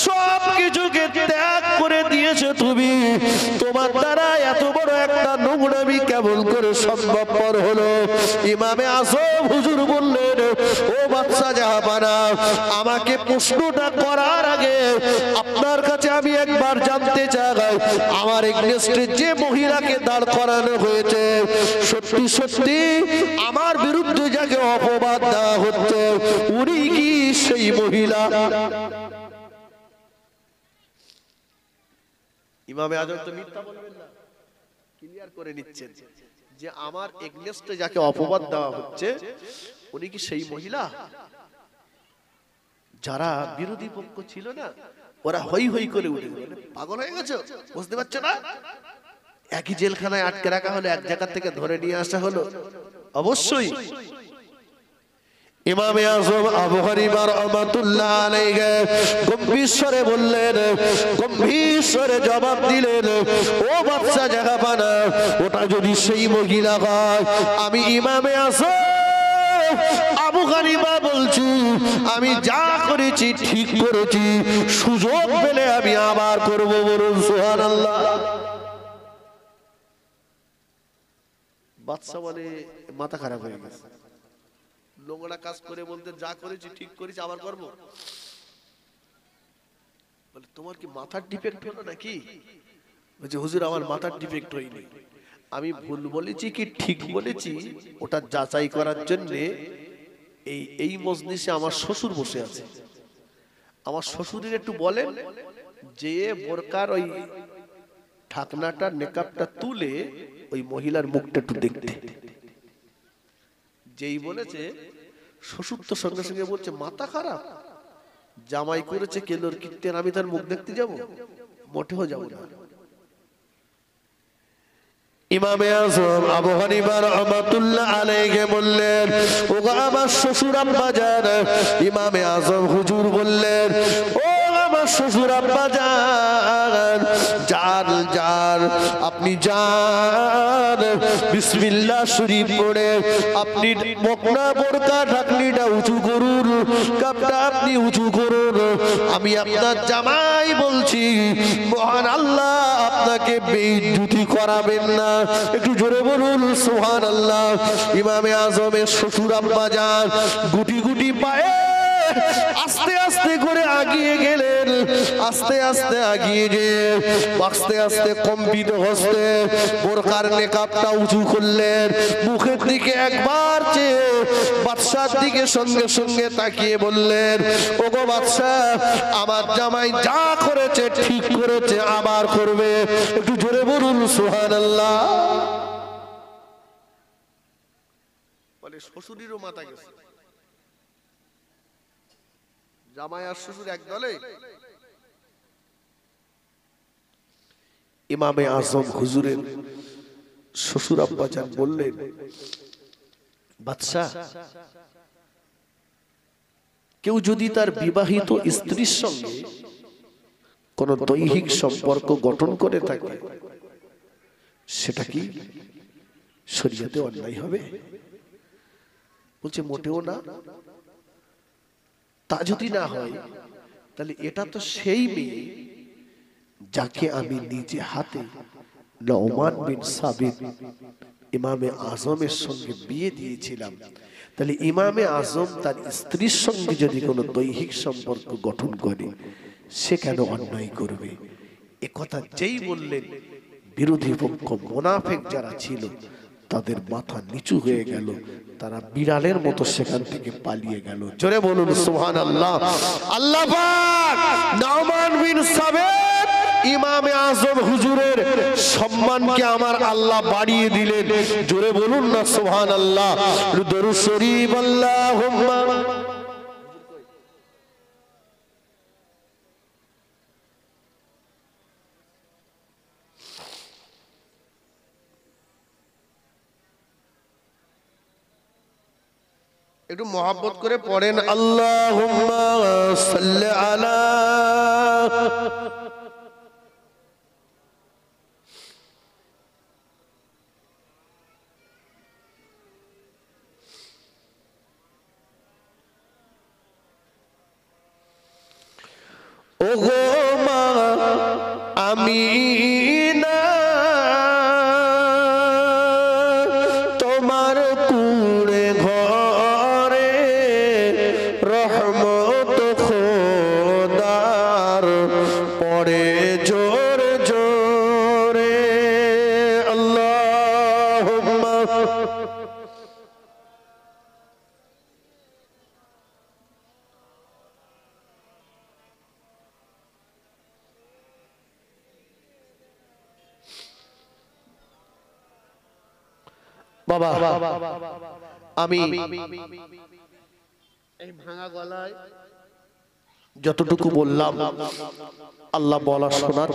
সব কিছুকে ত্যাগ করে দিয়েছে তুমি, তোমার দ্বারা এত বড় একটা নোংরামি কেমন করে সম্ভবপর হলো? ইমামে আযম হুজুর বললেন, ও বাদশা জাহাপানা, আমাকে প্রশ্নটা করার আগে আপনার কাছে আমি একবার জানতে চাই, আমার এগেইনস্টে যে মহিলাকে দাঁড় করানো হয়েছে, সত্যি সত্যি আমার বিরুদ্ধে যাকে অপবাদ দেওয়া হচ্ছে, উনি কি সেই মহিলা? ইমামে আযম তো মিথ্যা বলবেন না, ক্লিয়ার করে নিচ্ছেন যে আমার এগেইনস্টে যাকে অপবাদ দেওয়া হচ্ছে উনি কি সেই মহিলা? যারা বিরোধী পক্ষ ছিল না, ওরা হই হই করে উঠে গেল, পাগল হয়ে গেছে, বুঝতে পারছো না? একই জেলখানায় আটকে রাখা হলো, এক জায়গা থেকে ধরে নিয়ে আসা হলো, অবশ্যই ইমামে আযম আবু হানিফা রাহমাতুল্লাহ আলাইহি গম্ভীর স্বরে বললেন, গম্ভীর স্বরে জবাব দিলেন, ও বাদশা জাহাপানা, ওটা যদি সেই মহিলা হয়, আমি ইমামে আযম আবু হানিফা বলছি, আমি যা করেছি ঠিক করেছি, সুযোগ পেলে আমি আবার করব, বলুন সুবহানাল্লাহ। বাদশা বলে মাথা খারাপ হয়ে গেছে, নোংরা কাজ করে বলতে যা করেছি ঠিক করেছি আবার করব? বলে তোমার কি মাথার ডিফেক্ট হলো নাকি? বলছে হুজুর আমার মাথার ডিফেক্ট হয়নি, আমি ভুল বলেছি কি ঠিক বলেছি ওটা যাচাই করার জন্য এই মজলিসে আমার শ্বশুর বসে আছে, আমার শ্বশুরের একটু বলেন যে বোরকার ওই ঢাকনাটা নেকাবটা তুলে ওই মহিলার মুখটা একটু দেখতে। যেই বলেছে শ্বশুর তো সঙ্গে সঙ্গে বলছে মাথা খারাপ, জামাই করেছে কেলোর কীর্তেন, আমি তার মুখ দেখতে যাব? মোটেও যাব না। ইমামে আযম আবু হানিফা রাহমাতুল্লাহ আলাইহি বললেন, ওগো আমার শ্বশুর আব্বা জান। ইমামে আযম হুজুর বললেন, ও আমার শ্বশুর আব্বা জান, যান যান, আপনি যান, বিসমিল্লাহ শরীফ পড়ে আপনি বকনা বোরকা ঢাকনিটা উঁচু করুন, কাপটা আপনি উঁচু করুন, আমি আপনার জামাই বলছি, মহান আল্লাহ আপনাকে বেইজ্জতি করাবেন না, একটু জোরে বলুন সুবহানাল্লাহ। ইমামে আযমের শ্বশুর আব্বা জান গুটি গুটি পায়ে আস্তে আস্তে করে আগিয়ে গেলেন, আস্তে আস্তে আগিয়ে গিয়ে আস্তে আস্তে কম্পিত হস্তে বোরকার নেকাবটা উঁচু করলেন, মুখের দিকে একবার চেয়ে বাদশার দিকে সঙ্গে সঙ্গে তাকিয়ে বললেন, ওগো বাদশা, আমার জামাই যা করেছে ঠিক করেছে, আবার করবে, একটু জোরে বলুন সুবহানাল্লাহ। বলে শ্বশুরেরও মাথা গেছে, জামাই আর শ্বশুর এক দলে। ইমামে আযম হুজুরের শ্বশুর আব্বা জান বললেন, বাদশা, কেউ যদি তার বিবাহিত স্ত্রীর সঙ্গে কোন দৈহিক সম্পর্ক গঠন করে থাকে, সেটা কি শরীয়তে অন্যায় হবে? বলছে মোটেও না। তা যদি না হয় তাহলে এটা তো সেই মেয়ে যাকে আমি নিজে হাতে নুমান বিন সাবিত ইমামে আজমের সঙ্গে বিয়ে দিয়েছিলাম। তাহলে ইমামে আজম তার স্ত্রীর সঙ্গে যদি কোনো দৈহিক সম্পর্ক গঠন করে, সে কেন অন্যায় করবে? এ কথা যেই বললেন, বিরোধী পক্ষ মুনাফিক যারা ছিল তাদের মাথা নিচু হয়ে গেল, তারা বিড়ালের মতো সেখান থেকে পালিয়ে গেল। জোরে বলুন সুবহানাল্লাহ। আল্লাহ পাক নুমান বিন সাবিত ইমামে আজম হুজুরের সম্মানকে আমার আল্লাহ বাড়িয়ে দিলেন। জোরে বলুন না সুবহানাল্লাহ। দরুদ শরীফ আল্লাহুম্মা। একটু মহব্বত করে পড়েন আল্লাহুম্মা সাল্লি আলা। ওগো মা আমিনা, তোমার কুড়ে ঘরে রহমত খোদার পড়ে জোরে জোরে। আল্লাহুম্মা। বাবা আমি এই ভাঙা গলায় যতটুকু বললাম, আল্লাহ বলা শোনার